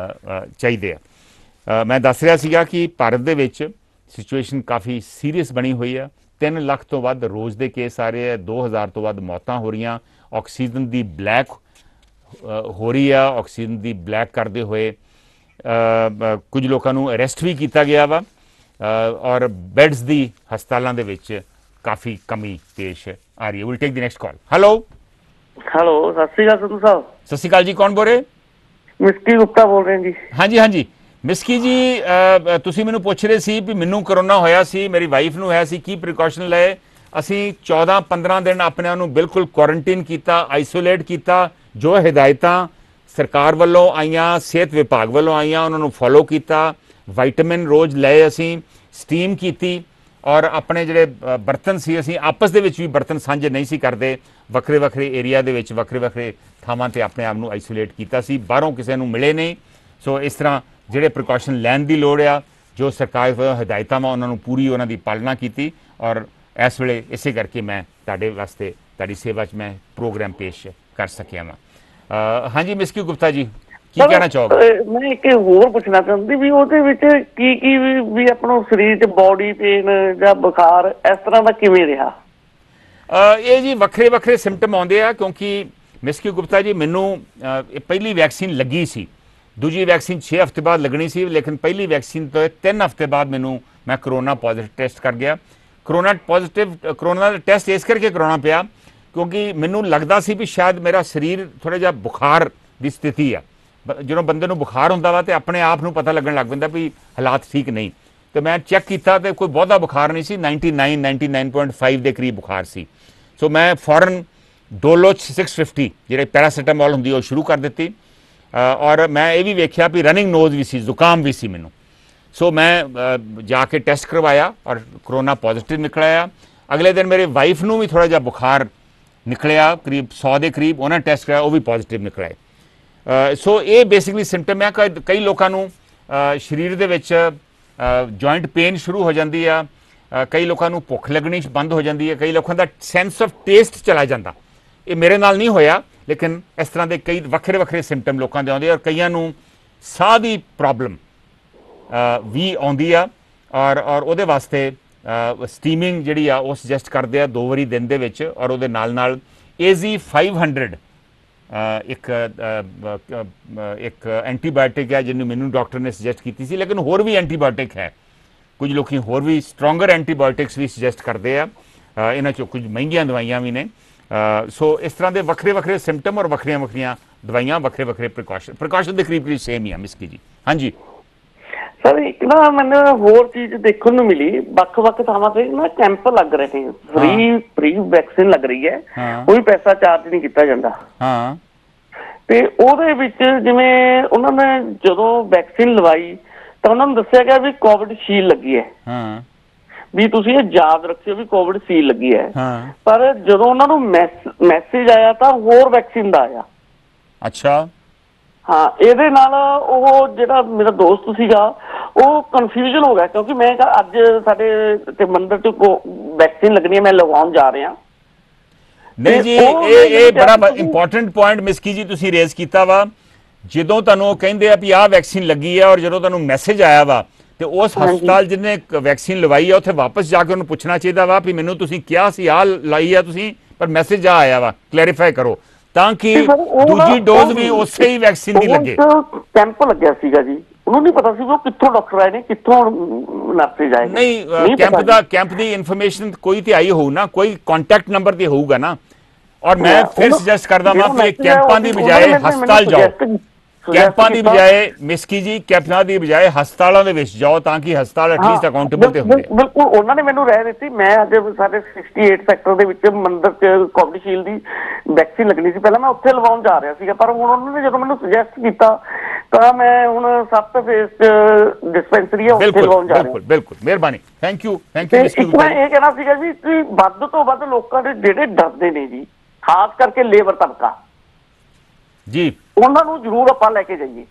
ਚਾਹੀਦੇ ਆ। ਮੈਂ ਦੱਸ ਰਿਹਾ ਸੀਗਾ ਕਿ ਭਾਰਤ ਦੇ ਵਿੱਚ ਸਿਚੁਏਸ਼ਨ ਕਾਫੀ ਸੀਰੀਅਸ ਬਣੀ ਹੋਈ ਆ। 3 ਲੱਖ ਤੋਂ ਵੱਧ ਰੋਜ਼ ਦੇ ਕੇਸ ਆ ਰਹੇ ਆ, 2000 ਤੋਂ ਵੱਧ ਮੌਤਾਂ ਹੋ ਰਹੀਆਂ। ਆਕਸੀਜਨ ਦੀ ਬਲੈਕ ਹੋ ਰਹੀ ਆ, ਆਕਸੀਜਨ ਦੀ ਬਲੈਕ ਕਰਦੇ ਹੋਏ ਕੁਝ ਲੋਕਾਂ ਨੂੰ ਅਰੈਸਟ ਵੀ ਕੀਤਾ ਗਿਆ ਵਾ, ਔਰ ਬੈਡਸ ਦੀ ਹਸਪਤਾਲਾਂ ਦੇ ਵਿੱਚ ਕਾਫੀ ਕਮੀ ਪੇਸ਼ ਆ ਰਹੀ ਹੈ। Will take the next call. Hello ਸਤਿ ਸ਼੍ਰੀ ਅਕਾਲ ਸੰਧੂ ਸਾਹਿਬ। ਸਤਿ ਸ਼੍ਰੀ ਅਕਾਲ ਜੀ, ਕੌਣ ਬੋਲ ਰਹੇ? ਮਿਸਕੀ ਗੁਪਤਾ ਬੋਲ ਰਹੇ ਜੀ। ਹਾਂਜੀ ਮਿਸਕੀ ਜੀ, ਤੁਸੀਂ ਮੈਨੂੰ ਪੁੱਛ ਰਹੇ ਸੀ ਵੀ ਮੈਨੂੰ ਕਰੋਨਾ ਹੋਇਆ ਸੀ, ਮੇਰੀ ਵਾਈਫ ਨੂੰ ਹੋਇਆ ਸੀ, ਕੀ ਪ੍ਰੀਕਾਸ਼ਨ ਲਏ? ਅਸੀਂ 14-15 ਦਿਨ ਆਪਣੇ ਆਪ ਨੂੰ ਬਿਲਕੁਲ ਕੁਆਰੰਟਾਈਨ ਕੀਤਾ, ਆਈਸੋਲੇਟ ਕੀਤਾ। ਜੋ ਹਦਾਇਤਾਂ ਸਰਕਾਰ ਵੱਲੋਂ ਆਈਆਂ, ਸਿਹਤ ਵਿਭਾਗ ਵੱਲੋਂ ਆਈਆਂ, ਉਹਨਾਂ ਨੂੰ ਫੋਲੋ ਕੀਤਾ। ਵਿਟਾਮਿਨ ਰੋਜ਼ ਲਏ, ਅਸੀਂ ਸਟੀਮ ਕੀਤੀ, ਔਰ ਆਪਣੇ ਜਿਹੜੇ ਬਰਤਨ ਸੀ ਅਸੀਂ ਆਪਸ ਦੇ ਵਿੱਚ ਵੀ ਬਰਤਨ ਸਾਂਝੇ ਨਹੀਂ ਸੀ ਕਰਦੇ, ਵੱਖਰੇ ਵੱਖਰੇ ਏਰੀਆ ਦੇ ਵਿੱਚ ਵੱਖਰੇ ਵੱਖਰੇ ਥਾਵਾਂ 'ਤੇ ਆਪਣੇ ਆਪ ਨੂੰ ਆਈਸੋਲੇਟ ਕੀਤਾ ਸੀ, ਬਾਹਰੋਂ ਕਿਸੇ ਨੂੰ ਮਿਲੇ ਨਹੀਂ। ਸੋ ਇਸ ਤਰ੍ਹਾਂ ਜਿਹੜੇ ਪ੍ਰੀਕਾਸ਼ਨ ਲੈਣ ਦੀ ਲੋੜ ਆ, ਜੋ ਸਰਕਾਰ ਵੱਲੋਂ ਹਦਾਇਤਾਂ ਵਾ ਉਹਨਾਂ ਨੂੰ ਪੂਰੀ ਉਹਨਾਂ ਦੀ ਪਾਲਣਾ ਕੀਤੀ, ਔਰ ਇਸ ਵੇਲੇ ਇਸੇ ਕਰਕੇ ਮੈਂ ਤੁਹਾਡੇ ਵਾਸਤੇ ਤੁਹਾਡੀ ਸੇਵਾ 'ਚ ਮੈਂ ਪ੍ਰੋਗਰਾਮ ਪੇਸ਼ ਕਰ ਸਕਿਆ ਵਾਂ। ਹਾਂਜੀ ਮਿਸਕੀ ਗੁਪਤਾ ਜੀ, ਕੀ ਕਹਿਣਾ ਚਾਹੋਗੇ? ਮੈਂ ਇੱਕ ਹੋਰ ਪੁੱਛਣਾ ਚਾਹੁੰਦੀ ਵੀ ਉਹਦੇ ਵਿੱਚ ਕੀ ਵੀ ਆਪਣਾ ਸਰੀਰ 'ਚ ਬੋਡੀ ਪੇਨ ਜਾਂ ਬੁਖਾਰ ਇਸ ਤਰ੍ਹਾਂ ਦਾ ਕਿਵੇਂ ਰਿਹਾ? ਇਹ ਜੀ ਵੱਖਰੇ ਵੱਖਰੇ ਸਿੰਪਟਮ ਆਉਂਦੇ ਆ, ਕਿਉਂਕਿ ਮਿਸਕੀ ਗੁਪਤਾ ਜੀ ਮੈਨੂੰ ਪਹਿਲੀ ਵੈਕਸੀਨ ਲੱਗੀ ਸੀ, ਦੂਜੀ ਵੈਕਸੀਨ 6 ਹਫ਼ਤੇ ਬਾਅਦ ਲੱਗਣੀ ਸੀ, ਲੇਕਿਨ ਪਹਿਲੀ ਵੈਕਸੀਨ ਤੋਂ 3 ਹਫ਼ਤੇ ਬਾਅਦ ਮੈਂ ਕਰੋਨਾ ਪੋਜ਼ਿਟਿਵ ਟੈਸਟ ਕਰ ਗਿਆ। ਕਰੋਨਾ ਦਾ ਟੈਸਟ ਇਸ ਕਰਕੇ ਕਰਾਉਣਾ ਪਿਆ ਕਿਉਂਕਿ ਮੈਨੂੰ ਲੱਗਦਾ ਸੀ ਵੀ ਸ਼ਾਇਦ ਮੇਰਾ ਸਰੀਰ ਥੋੜ੍ਹਾ ਜਿਹਾ ਬੁਖਾਰ ਦੀ ਸਥਿਤੀ ਆ। ਜਦੋਂ ਬੰਦੇ ਨੂੰ ਬੁਖਾਰ ਹੁੰਦਾ ਵਾ ਤੇ ਆਪਣੇ ਆਪ ਨੂੰ ਪਤਾ ਲੱਗਣ ਲੱਗ ਪੈਂਦਾ ਵੀ ਹਾਲਾਤ ਠੀਕ ਨਹੀਂ, ਤੇ ਮੈਂ ਚੈੱਕ ਕੀਤਾ ਤੇ ਕੋਈ ਬਹੁਤਾ ਬੁਖਾਰ ਨਹੀਂ ਸੀ, 99.5 ਦੇ ਕਰੀਬ ਬੁਖਾਰ ਸੀ। ਸੋ ਮੈਂ ਫੌਰਨ ਡੋਲੋ 650 ਜਿਹੜੇ ਪੈਰਾਸੀਟਾਮੋਲ ਹੁੰਦੀ ਉਹ ਸ਼ੁਰੂ ਕਰ ਦਿੱਤੀ। ਔਰ ਮੈਂ ਇਹ ਵੀ ਵੇਖਿਆ ਵੀ ਰਨਿੰਗ ਨੋਜ਼ ਵੀ ਸੀ, ਜ਼ੁਕਾਮ ਵੀ ਸੀ ਮੈਨੂੰ। ਸੋ ਮੈਂ ਜਾ ਕੇ ਟੈਸਟ ਕਰਵਾਇਆ ਔਰ ਕਰੋਨਾ ਪੋਜ਼ਿਟਿਵ ਨਿਕਲ ਆਇਆ। ਅਗਲੇ ਦਿਨ ਮੇਰੇ ਵਾਈਫ ਨੂੰ ਵੀ ਥੋੜ੍ਹਾ ਜਿਹਾ ਬੁਖਾਰ ਨਿਕਲਿਆ, ਕਰੀਬ 100 ਦੇ ਕਰੀਬ, ਉਹਨਾਂ ਟੈਸਟ ਕਰਾਇਆ, ਉਹ ਵੀ ਪੋਜ਼ਿਟਿਵ ਨਿਕਲ ਆਏ। ਸੋ ਇਹ ਬੇਸਿਕਲੀ ਸਿੰਪਟਮ ਹੈ। ਕਈ ਲੋਕਾਂ ਨੂੰ ਸਰੀਰ ਦੇ ਵਿੱਚ ਜੁਆਇੰਟ ਪੇਨ ਸ਼ੁਰੂ ਹੋ ਜਾਂਦੀ ਆ, ਕਈ ਲੋਕਾਂ ਨੂੰ ਭੁੱਖ ਲੱਗਣੀ ਬੰਦ ਹੋ ਜਾਂਦੀ ਹੈ, ਕਈ ਲੋਕਾਂ ਦਾ ਸੈਂਸ ਆਫ ਟੇਸਟ ਚਲਾ ਜਾਂਦਾ। ਇਹ ਮੇਰੇ ਨਾਲ ਨਹੀਂ ਹੋਇਆ, ਲੇਕਿਨ ਇਸ ਤਰ੍ਹਾਂ ਦੇ ਕਈ ਵੱਖਰੇ ਵੱਖਰੇ ਸਿੰਪਟਮ ਲੋਕਾਂ ਦੇ ਆਉਂਦੇ, ਔਰ ਕਈਆਂ ਨੂੰ ਸਾਹ ਦੀ ਪ੍ਰੋਬਲਮ ਵੀ ਆਉਂਦੀ ਆ। ਔਰ ਉਹਦੇ ਵਾਸਤੇ ਸਟੀਮਿੰਗ ਜਿਹੜੀ ਆ ਉਹ ਸੁਜੈਸਟ ਕਰਦੇ ਆ 2 ਵਾਰੀ ਦਿਨ ਦੇ ਵਿੱਚ। ਔਰ ਉਹਦੇ ਨਾਲ AZ 500 ਇੱਕ ਐਂਟੀਬਾਇਓਟਿਕ ਹੈ ਜਿਹਨੂੰ ਮੈਨੂੰ ਡਾਕਟਰ ਨੇ ਸੁਜੈਸਟ ਕੀਤੀ ਸੀ, ਲੇਕਿਨ ਹੋਰ ਵੀ ਐਂਟੀਬਾਇਓਟਿਕ ਹੈ। ਕੁਝ ਲੋਕੀ ਹੋਰ ਵੀ ਸਟਰੋਂਗਰ ਐਂਟੀਬਾਇਓਟਿਕਸ ਵੀ ਸੁਜੈਸਟ ਕਰਦੇ ਆ। ਇਹਨਾਂ 'ਚੋਂ ਕੁਝ ਮਹਿੰਗੀਆਂ ਦਵਾਈਆਂ ਵੀ ਨੇ। ਸੋ ਇਸ ਤਰ੍ਹਾਂ ਦੇ ਵੱਖਰੇ ਵੱਖਰੇ ਸਿੰਪਟਮ ਔਰ ਵੱਖਰੀਆਂ ਵੱਖਰੀਆਂ ਦਵਾਈਆਂ, ਵੱਖਰੇ ਵੱਖਰੇ ਪ੍ਰੀਕਾਸ਼ਨ ਦੇ ਕਰੀਬ ਸੇਮ ਹੀ ਆ ਮਿਸਕੀ ਜੀ। ਹਾਂਜੀ ਸਰ, ਇੱਕ ਨਾ ਮੈਨੂੰ ਹੋਰ ਚੀਜ਼ ਦੇਖਣ ਨੂੰ ਮਿਲੀ, ਵੱਖ-ਵੱਖ ਥਾਵਾਂ ਤੇ ਨਾ ਕੈਂਪ ਲੱਗ ਰਹੇ ਨੇ, ਫ੍ਰੀ ਵੈਕਸੀਨ ਲੱਗ ਰਹੀ ਹੈ, ਕੋਈ ਪੈਸਾ ਚਾਰਜ ਨਹੀਂ ਕੀਤਾ ਜਾਂਦਾ। ਹਾਂ, ਤੇ ਉਹਦੇ ਵਿੱਚ ਜਿਵੇਂ ਉਹਨਾਂ ਨੇ ਜਦੋਂ ਵੈਕਸੀਨ ਲਵਾਈ ਤਾਂ ਉਹਨਾਂ ਨੂੰ ਦੱਸਿਆ ਗਿਆ ਵੀ ਕੋਵਿਡ ਸ਼ੀਲ ਲੱਗੀ ਹੈ। ਹਾਂ, ਵੀ ਤੁਸੀਂ ਇਹ ਯਾਦ ਰੱਖਿਓ ਵੀ ਕੋਵਿਡ ਸ਼ੀਲ ਲੱਗੀ ਹੈ। ਹਾਂ, ਪਰ ਜਦੋਂ ਉਹਨਾਂ ਨੂੰ ਮੈਸੇਜ ਆਇਆ ਤਾਂ ਹੋਰ ਵੈਕਸੀਨ ਦਾ ਆਇਆ। ਅੱਛਾ। ਹਾਂ, ਇਹਦੇ ਨਾਲ ਉਹ ਜਿਹੜਾ ਮੇਰਾ ਦੋਸਤ ਸੀਗਾ ਉਹ ਕਨਫਿਊਜ਼ਨ ਹੋ ਗਿਆ, ਕਿਉਂਕਿ ਮੈਂ ਅੱਜ ਸਾਡੇ ਮੰਦਿਰ 'ਚ ਵੈਕਸੀਨ ਲੱਗਣੀ ਹੈ, ਮੈਂ ਲਗਵਾਉਣ ਜਾ ਰਿਹਾ। ਨਹੀਂ ਜੀ, ਇਹ ਬੜਾ ਇੰਪੋਰਟੈਂਟ ਪੁਆਇੰਟ ਮਿਸਕੀ ਜੀ ਤੁਸੀਂ ਰੇਜ਼ ਕੀਤਾ ਵਾ। ਜਦੋਂ ਤੁਹਾਨੂੰ ਉਹ ਕਹਿੰਦੇ ਆ ਵੀ ਆਹ ਵੈਕਸੀਨ ਲੱਗੀ ਆ ਔਰ ਜਦੋਂ ਤੁਹਾਨੂੰ ਮੈਸੇਜ ਆਇਆ ਵਾ ਤੇ ਉਸ ਹਸਪਤਾਲ ਜਿਹਨੇ ਵੈਕਸੀਨ ਲਵਾਈ ਆ ਉੱਥੇ ਵਾਪਸ ਜਾ ਕੇ ਉਹਨੂੰ ਪੁੱਛਣਾ ਚਾਹੀਦਾ ਵਾ ਵੀ ਮੈਨੂੰ ਤੁਸੀਂ ਕਿਹਾ ਸੀ ਆਹ ਲਾਈ ਆ ਤੁਸੀਂ, ਪਰ ਮੈਸੇਜ ਆ ਆਇਆ ਵਾ, ਕਲੈਰੀਫਾਈ ਕਰੋ, ਤਾਂ ਕਿ ਦੂਜੀ ਡੋਜ਼ ਵੀ ਉਸੇ ਹੀ ਵੈਕਸੀਨ ਦੀ ਲੱਗੇ। ਕੈਂਪ ਲੱਗਿਆ ਸੀਗਾ ਜੀ, ਉਹਨੂੰ ਨਹੀਂ ਪਤਾ ਸੀ ਉਹ ਕਿੱਥੋਂ ਡਾਕਟਰ ਆਏ ਨੇ, ਕਿੱਥੋਂ ਮੈਸੇਜ ਆਏ। ਨਹੀਂ, ਕੈਂਪ ਦੀ ਇਨਫੋਰਮੇਸ਼ਨ ਕੋਈ ਤੇ ਆਈ ਹੋਊ ਨਾ, ਕੋਈ ਕੰਟੈਕਟ ਨੰਬਰ ਤੇ ਹੋਊਗਾ ਨਾ। ਔਰ ਮੈਂ ਫਿਰ ਸੁਜੈਸਟ ਕਰਦਾ ਵਾਂ ਕਿ ਕੈਂਪਾਂ ਦੀ ਬਜਾਏ ਹਸਪਤਾਲ ਜਾਓ। ਕੈਂਪਾਂ ਦੀ ਬਜਾਏ ਮਿਸਕੀ ਜੀ, ਕੈਂਪਾਂ ਦੀ ਬਜਾਏ ਹਸਪਤਾਲਾਂ ਦੇ ਵਿੱਚ ਜਾਓ, ਤਾਂ ਕਿ ਹਸਪਤਾਲ ਐਟਲੀਸਟ ਅਕਾਊਂਟੇਬਲ ਤੇ ਹੁੰਦੇ। ਬਿਲਕੁਲ, ਉਹਨਾਂ ਨੇ ਮੈਨੂੰ ਰਹਿ ਦਿੱਤੀ। ਮੈਂ ਅੱਜ ਸਾਡੇ 68 ਸੈਕਟਰ ਦੇ ਵਿੱਚ ਮੰਦਿਰ 'ਚ ਕੋਵਿਡਸ਼ੀਲਡ ਦੀ ਵੈਕਸੀਨ ਲੱਗਣੀ ਸੀ, ਪਹਿਲਾਂ ਮੈਂ ਉੱਥੇ ਲਵਾਉਣ ਜਾ ਰਿਹਾ ਸੀਗਾ, ਪਰ ਹੁਣ ਉਹਨਾਂ ਨੇ ਜਦੋਂ ਮੈਨੂੰ ਸੁਜੈਸਟ ਕੀਤਾ ਤਾਂ ਮੈਂ ਹੁਣ 7 ਫੇਸ 'ਚ ਡਿਸਪੈਂਸਰੀ ਹੈ ਉੱਥੇ ਲਵਾਉਣ ਜਾ ਰਿਹਾ। ਬਿਲਕੁਲ, ਮਿਹਰਬਾਨੀ, ਥੈਂਕ ਯੂ। ਮੈਂ ਇਹ ਕਹਿਣਾ ਸੀਗਾ ਜੀ ਕਿ ਵੱਧ ਤੋਂ ਵੱਧ ਲੋਕਾਂ ਦੇ ਜਿਹੜੇ ਡਰਦੇ ਨੇ ਜੀ, ਖਾਸ ਕਰਕੇ ਲੇਬਰ ਤਬਕਾ ਜੀ, ਉਹਨਾਂ ਨੂੰ ਜ਼ਰੂਰ ਆਪਾਂ ਲੈ ਕੇ ਜਾਈਏ।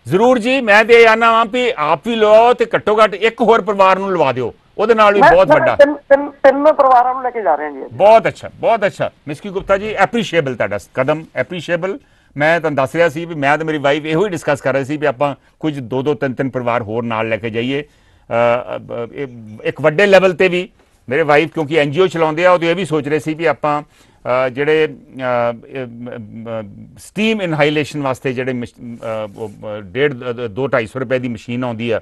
ਜ਼ਰੂਰ ਜੀ, ਮੈਂ ਤੇ ਇਹ ਆਨਾ ਵਾਂ ਵੀ ਆਪ ਵੀ ਲਵਾਓ ਤੇ ਘੱਟੋ ਘੱਟ ਇੱਕ ਹੋਰ ਪਰਿਵਾਰ ਨੂੰ ਲਵਾ ਦਿਓ, ਉਹਦੇ ਨਾਲ ਵੀ ਬਹੁਤ ਵੱਡਾ। ਤਿੰਨ ਪਰਿਵਾਰਾਂ ਨੂੰ ਲੈ ਕੇ ਜਾ ਰਹੇ ਹਾਂ ਜੀ। ਬਹੁਤ ਅੱਛਾ, ਬਹੁਤ ਅੱਛਾ ਮਿਸਕੀ ਗੁਪਤਾ ਜੀ, ਐਪਰੀਸ਼ੀਏਬਲ ਤੁਹਾਡਾ ਕਦਮ, ਐਪਰੀਸ਼ੀਏਬਲ। ਮੈਂ ਤੁਹਾਨੂੰ ਦੱਸ ਰਿਹਾ ਸੀ ਵੀ ਮੈਂ ਤੇ ਮੇਰੀ ਵਾਈਫ ਇਹੋ ਹੀ ਡਿਸਕਸ ਕਰ ਰਹੇ ਸੀ ਵੀ ਆਪਾਂ ਕੁਝ 2-2 3-3 ਪਰਿਵਾਰ ਹੋਰ ਨਾਲ ਲੈ ਕੇ ਜਾਈਏ। ਇੱਕ ਵੱਡੇ ਲੈਵਲ ਤੇ ਵੀ ਮੇਰੇ ਵਾਈਫ ਕਿਉਂਕਿ NGO ਚਲਾਉਂਦੇ ਆ, ਉਹ ਇਹ ਵੀ ਸੋਚ ਰਹੇ ਸੀ ਵੀ ਆਪਾਂ ਜਿਹੜੇ ਸਟੀਮ ਇਨਹਾਈਲੇਸ਼ਨ ਵਾਸਤੇ ਜਿਹੜੇ 150-250 ਰੁਪਏ ਦੀ ਮਸ਼ੀਨ ਆਉਂਦੀ ਆ,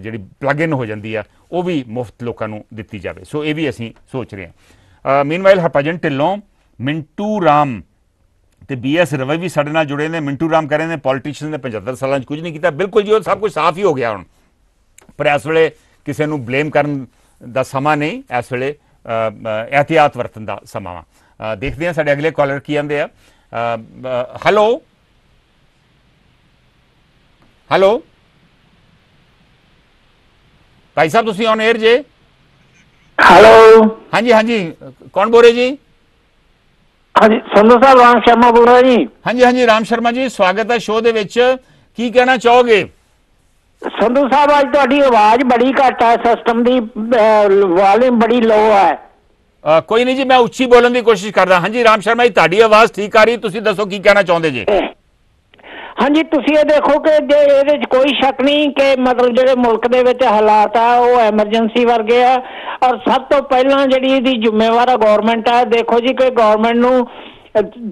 ਜਿਹੜੀ ਪਲੱਗ ਇਨ ਹੋ ਜਾਂਦੀ ਆ, ਉਹ ਵੀ ਮੁਫਤ ਲੋਕਾਂ ਨੂੰ ਦਿੱਤੀ ਜਾਵੇ। ਸੋ ਇਹ ਵੀ ਅਸੀਂ ਸੋਚ ਰਹੇ ਹਾਂ। ਮੀਨਵਾਈਲ ਹਰਭਜਨ ਢਿੱਲੋਂ, ਮਿੰਟੂ ਰਾਮ ਤੇ BS ਰਵੀ ਵੀ ਸਾਡੇ ਨਾਲ ਜੁੜੇ ਨੇ। ਮਿੰਟੂ ਰਾਮ ਕਹਿ ਰਹੇ ਨੇ ਪੋਲੀਟੀਸ਼ੀਅਨ ਨੇ 75 ਸਾਲਾਂ 'ਚ ਕੁਝ ਨਹੀਂ ਕੀਤਾ। ਬਿਲਕੁਲ ਜੀ, ਉਹ ਸਭ ਕੁਝ ਸਾਫ਼ ਹੀ ਹੋ ਗਿਆ ਹੁਣ, ਪਰ ਇਸ ਵੇਲੇ ਕਿਸੇ ਨੂੰ ਬਲੇਮ ਕਰਨ ਦਾ ਸਮਾਂ ਨਹੀਂ, ਇਸ ਵੇਲੇ एहतियात वरतन का समा वा। देखते हैं साडे अगले कॉलर की आंदे आ। हेलो हेलो भाई साहब, तुसीं ऑन एयर जे? हेलो, हाँ जी हाँ जी, कौन बोल रहे जी? हाँ जी, संधू साहब, राम शर्मा बोल रहा जी। हाँ जी राम शर्मा जी, स्वागत है शो दे विच। की कहना चाहोगे? संधू साहब, अज तुहाडी आवाज बड़ी घट है, सिस्टम की वॉल्यूम बड़ी लो है। कोई नहीं जी, मैं उच्ची बोलने की कोशिश कर रहा। हाँ जी राम शर्मा जी, तुहाडी आवाज ठीक आ रही, तुसीं दसो की कहना चाहुंदे जी? हाँ जी, तुसीं ये देखो कि ये कोई शक नहीं कि मतलब जो मुल्क दे विच हालात है वो एमरजेंसी वर्गे है, और सब तो पहला जी जिम्मेवार गौरमेंट है। देखो जी कि गौरमेंट नूं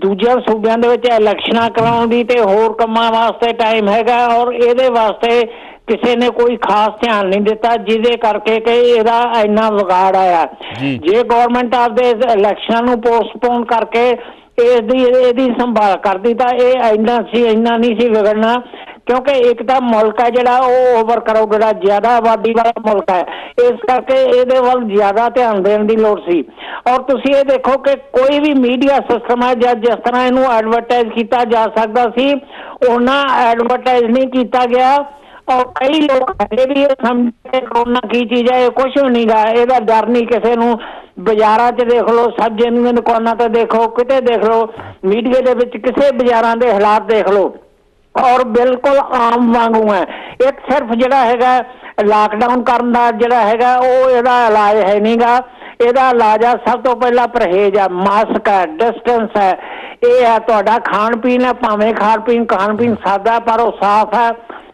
दूजे सूबਿਆਂ ਦੇ ਵਿੱਚ ਇਲੈਕਸ਼ਨਾਂ ਕਰਾਉਣ ਦੀ ਤੇ ਹੋਰ ਕੰਮਾਂ ਵਾਸਤੇ ਟਾਈਮ ਹੈਗਾ, ਔਰ ਇਹਦੇ ਵਾਸਤੇ ਕਿਸੇ ਨੇ ਕੋਈ ਖਾਸ ਧਿਆਨ ਨਹੀਂ ਦਿੱਤਾ, ਜਿਹਦੇ ਕਰਕੇ ਕਿ ਇਹਦਾ ਇੰਨਾ ਵਿਗਾੜ ਆਇਆ। ਜੇ ਗਵਰਨਮੈਂਟ ਆਪਦੇ ਇਲੈਕਸ਼ਨਾਂ ਨੂੰ ਪੋਸਟਪੋਨ ਕਰਕੇ ਇਹਦੀ ਸੰਭਾਲ ਕਰਦੀ ਤਾਂ ਇਹ ਇੰਨਾ ਨਹੀਂ ਸੀ ਵਿਗੜਨਾ क्योंकि एक तो मुल्क है जिहड़ा वो ओवर क्राउडेड है, ज्यादा आबादी वाला मुल्क है, इस करके इहदे वल ज्यादा ध्यान देने की लोड़ सी। और तुसीं ये देखो कि कोई भी मीडिया सिस्टम है ਜਾਂ जिस तरह इनू एडवरटाइज किया जा सकता सी उन्ना एडवरटाइज नहीं किया गया। और कई लोग हजे भी समझते कोरोना की चीज़ है, कुछ भी नहीं गा, ਇਹਦਾ डर नहीं किसी ਨੂੰ। बाजारां 'ਚ देख लो, सब जेन्युइन दुकानां ते देखो, किते देख लो, मीडिया दे विच किसे बाजारां दे हालात देख लो और बिल्कुल आम वांगू है। एक सिर्फ जिहड़ा हैगा लॉकडाउन करन दा जिहड़ा हैगा ਉਹ ਇਹਦਾ इलाज है नहीं गा। ਇਹਦਾ इलाज आ सब तो पहला परहेज है, मास्क है, डिस्टेंस है, ये है तुहाडा खाण पीण है, भावें खाण पीण सादा पर वो साफ है,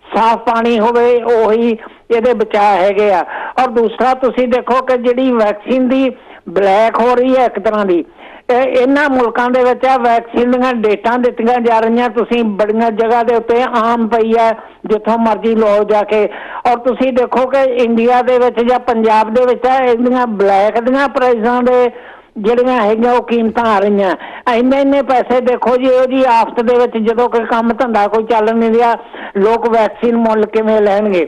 साफ पानी होवे ਉਹੀ ਇਹਦੇ बचाव हैगे आ। और दूसरा तुसीं देखो कि जिहड़ी वैक्सीन दी ब्लैक हो रही है एक तरह की, इन्हां मुल्कां दे विच वैक्सीन दीयां डेटां दित्तियां जा रहीआं, तुसीं बड़ियां जगह दे उत्ते आम पई है, जिथों मर्जी लो जाके। और तुसीं देखो कि इंडिया दे विच जां पंजाब दे विच इहदियां ब्लैक दीयां प्राइसां दे ਜਿਹੜੀਆਂ ਹੈਗੀਆਂ ਉਹ ਕੀਮਤਾਂ ਆ ਰਹੀਆਂ। ਇੰਨੇ ਪੈਸੇ ਦੇਖੋ ਜੀ, ਇਹੋ ਜੀ ਆਫਤ ਦੇ ਵਿੱਚ ਜਦੋਂ ਕੋਈ ਕੰਮ ਧੰਦਾ ਕੋਈ ਚੱਲ ਨਹੀਂ ਰਿਹਾ, ਲੋਕ ਵੈਕਸੀਨ ਮੁੱਲ ਕਿਵੇਂ ਲੈਣਗੇ।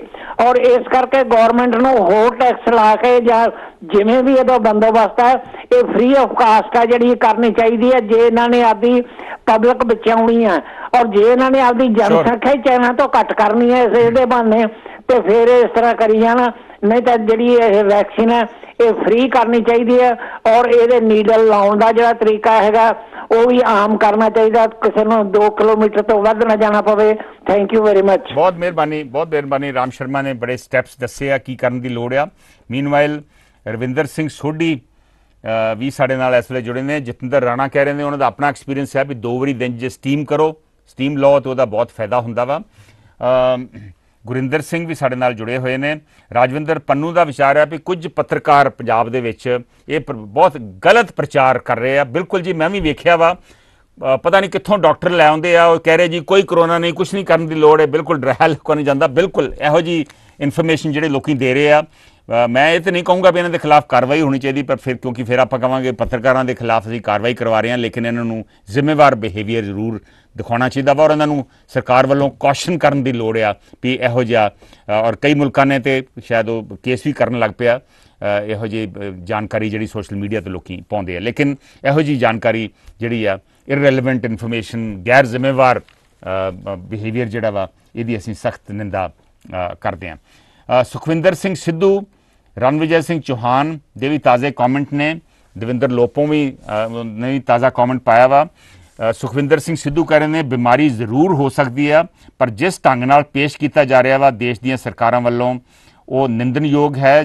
ਔਰ ਇਸ ਕਰਕੇ ਗੌਰਮੈਂਟ ਨੂੰ ਹੋਰ ਟੈਕਸ ਲਾ ਕੇ ਜਾਂ ਜਿਵੇਂ ਵੀ ਇਹਦਾ ਬੰਦੋਬਸਤ ਹੈ ਇਹ ਫ੍ਰੀ ਆਫ ਕਾਸਟ ਆ ਜਿਹੜੀ ਕਰਨੀ ਚਾਹੀਦੀ ਹੈ, ਜੇ ਇਹਨਾਂ ਨੇ ਆਪਦੀ ਪਬਲਿਕ ਬਚਾਉਣੀ ਹੈ। ਔਰ ਜੇ ਇਹਨਾਂ ਨੇ ਆਪਦੀ ਜਨਸੰਖਿਆ ਹੀ ਚਾਈਨਾ ਤੋਂ ਘੱਟ ਕਰਨੀ ਹੈ ਇਹਦੇ ਬਹਾਨੇ ਤੇ ਫਿਰ ਇਸ ਤਰ੍ਹਾਂ ਕਰੀ ਜਾਣਾ। नहीं तो जी वैक्सीन है ये फ्री करनी चाहिए और ये नीडल लाने का जो तरीका है वो भी आम करना चाहिए, किसी को 2 किलोमीटर तो वध ना जाना पवे। Thank you very much. बहुत मेहरबानी राम शर्मा ने बड़े स्टैप्स दसे आ की करने की लोड़ आ। मीनवाइल रविंदर सिंह सोढी भी साढ़े नाल इस वे जुड़े ने। जतिंदर राणा कह रहे हैं उन्होंने अपना एक्सपीरियंस है भी 2 बारी दिन जो स्टीम करो, स्टीम लो तो वह बहुत फायदा होंदा वा। गुरिंदर सिंह भी साढ़े नाल जुड़े हुए हैं। राजविंदर पन्नू का विचार है भी कुछ पत्रकार पंजाब दे विच ये बहुत गलत प्रचार कर रहे हैं। बिल्कुल जी, मैं भी वेख्या वा, पता नहीं कित्थों डॉक्टर लै आउंदे आ और कह रहे जी कोई करोना नहीं, कुछ नहीं करने की लोड़ है, बिल्कुल डराया लोगों नहीं जाता। बिल्कुल इहो जी इन्फॉर्मेशन जिहड़े लोग दे रहे आ, मैं ये तो नहीं कहूँगा भी इन्हों के खिलाफ कार्रवाई होनी चाहिए, पर फिर क्योंकि फिर आप कहांगे पत्रकारों के खिलाफ असीं कार्रवाई करवा रहे हैं, लेकिन इन्हों जिम्मेवार बिहेवियर जरूर दिखाना चाहिए वा और इन्हों सरकार वालों कॉशन करने की लोड़ आ भी इहो जिहा। और कई मुल्कां ने तो शायद वो केस भी करन लग पिया इहो जी जानकारी जिहड़ी सोशल मीडिया तो लोग पाउंदे आ, लेकिन इहो जी जानकारी जिहड़ी आ इररेलेवेंट इन्फॉर्मेशन, गैर जिम्मेवार बिहेवियर जिहड़ा वा इहदी असीं सख्त निंदा करदे आ। सुखविंदर सिंह सिद्धू, रणविजय सिंह चौहान दे भी ताज़े कॉमेंट ने, दविंदर लोपों भी ने भी ताज़ा कॉमेंट पाया वा। सुखविंदर सिंह सिद्धू कह रहे हैं बीमारी जरूर हो सकती है, पर जिस ढंग नाल पेश किया जा रहा वा देश दीयां सरकारां वल्लों वो निंदनयोग है।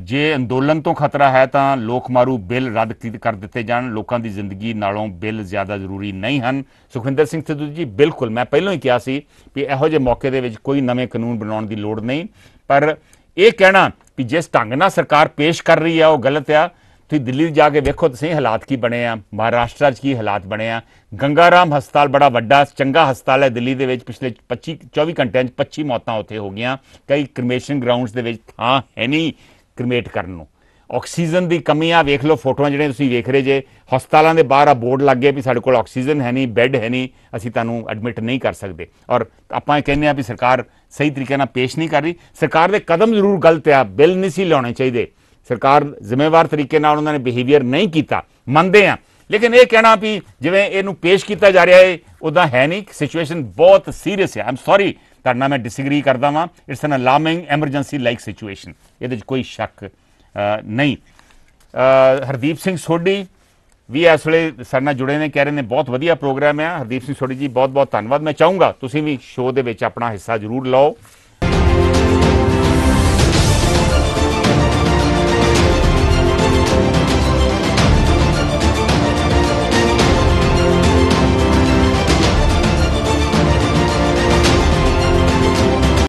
जे अंदोलन तो खतरा है तो लोक मारू बिल रद्द कर दिते जान, लोगों की जिंदगी नालों बिल ज़्यादा जरूरी नहीं हैं। सुखविंदर सिंह सिद्धू जी बिल्कुल, मैं पहलों ही कहा सी भी इहो जे मौके दे विच कोई नवे कानून बनाउण दी लोड़ नहीं, पर यह कहना भी जिस ढंग नाल सरकार पेश कर रही है वो गलत आ। तुसीं दिल्ली जाके वेखो तो सही हालात की बने आ, महाराष्ट्र की हालात बने आ। गंगाराम हस्पताल बड़ा वड्डा चंगा हस्पताल है दिल्ली दे विच, पिछले 24 घंटिਆਂ 'ਚ 25 मौतां उत्थे हो गईयां। कई क्रिमेशन ग्राउंड्स दे विच थां है नहीं क्रिमेट करन नूं, ऑक्सीजन की कमी आ। वेख लो फोटोआं जिहड़ियां तुसीं वेख रहे जे, हस्पतालों के बाहर आ बोर्ड लग गए भी साडे कोल ऑक्सीजन है नहीं, बैड है नहीं, असीं तुहानूं एडमिट नहीं कर सकते। और आपां कहने आ भी सरकार सही तरीके नाल पेश नहीं कर रही। सरकार के कदम जरूर गलत आ, बिल नहीं सी लियाने चाहिए, सरकार जिम्मेवार तरीके नाल उन्होंने बिहेवियर नहीं किया, मनते हैं, लेकिन यह कहना भी जिवें इहनूं पेश किया जा रहा है उदा है नहीं। सिचुएशन बहुत सीरीयस है। आई एम सॉरी, तुहाडे नाल मैं डिसएग्री करदा वां। It's an alarming emergency like situation, ये कोई शक नहीं। हरदीप सिंह सोढी भी इस वे साडे नाल जुड़े ने, कह रहे हैं बहुत वधिया प्रोग्राम है। हरदीप सिंह सोढी जी बहुत बहुत धन्यवाद। मैं चाहूँगा तुसीं भी शो दे विच अपना हिस्सा जरूर लाओ।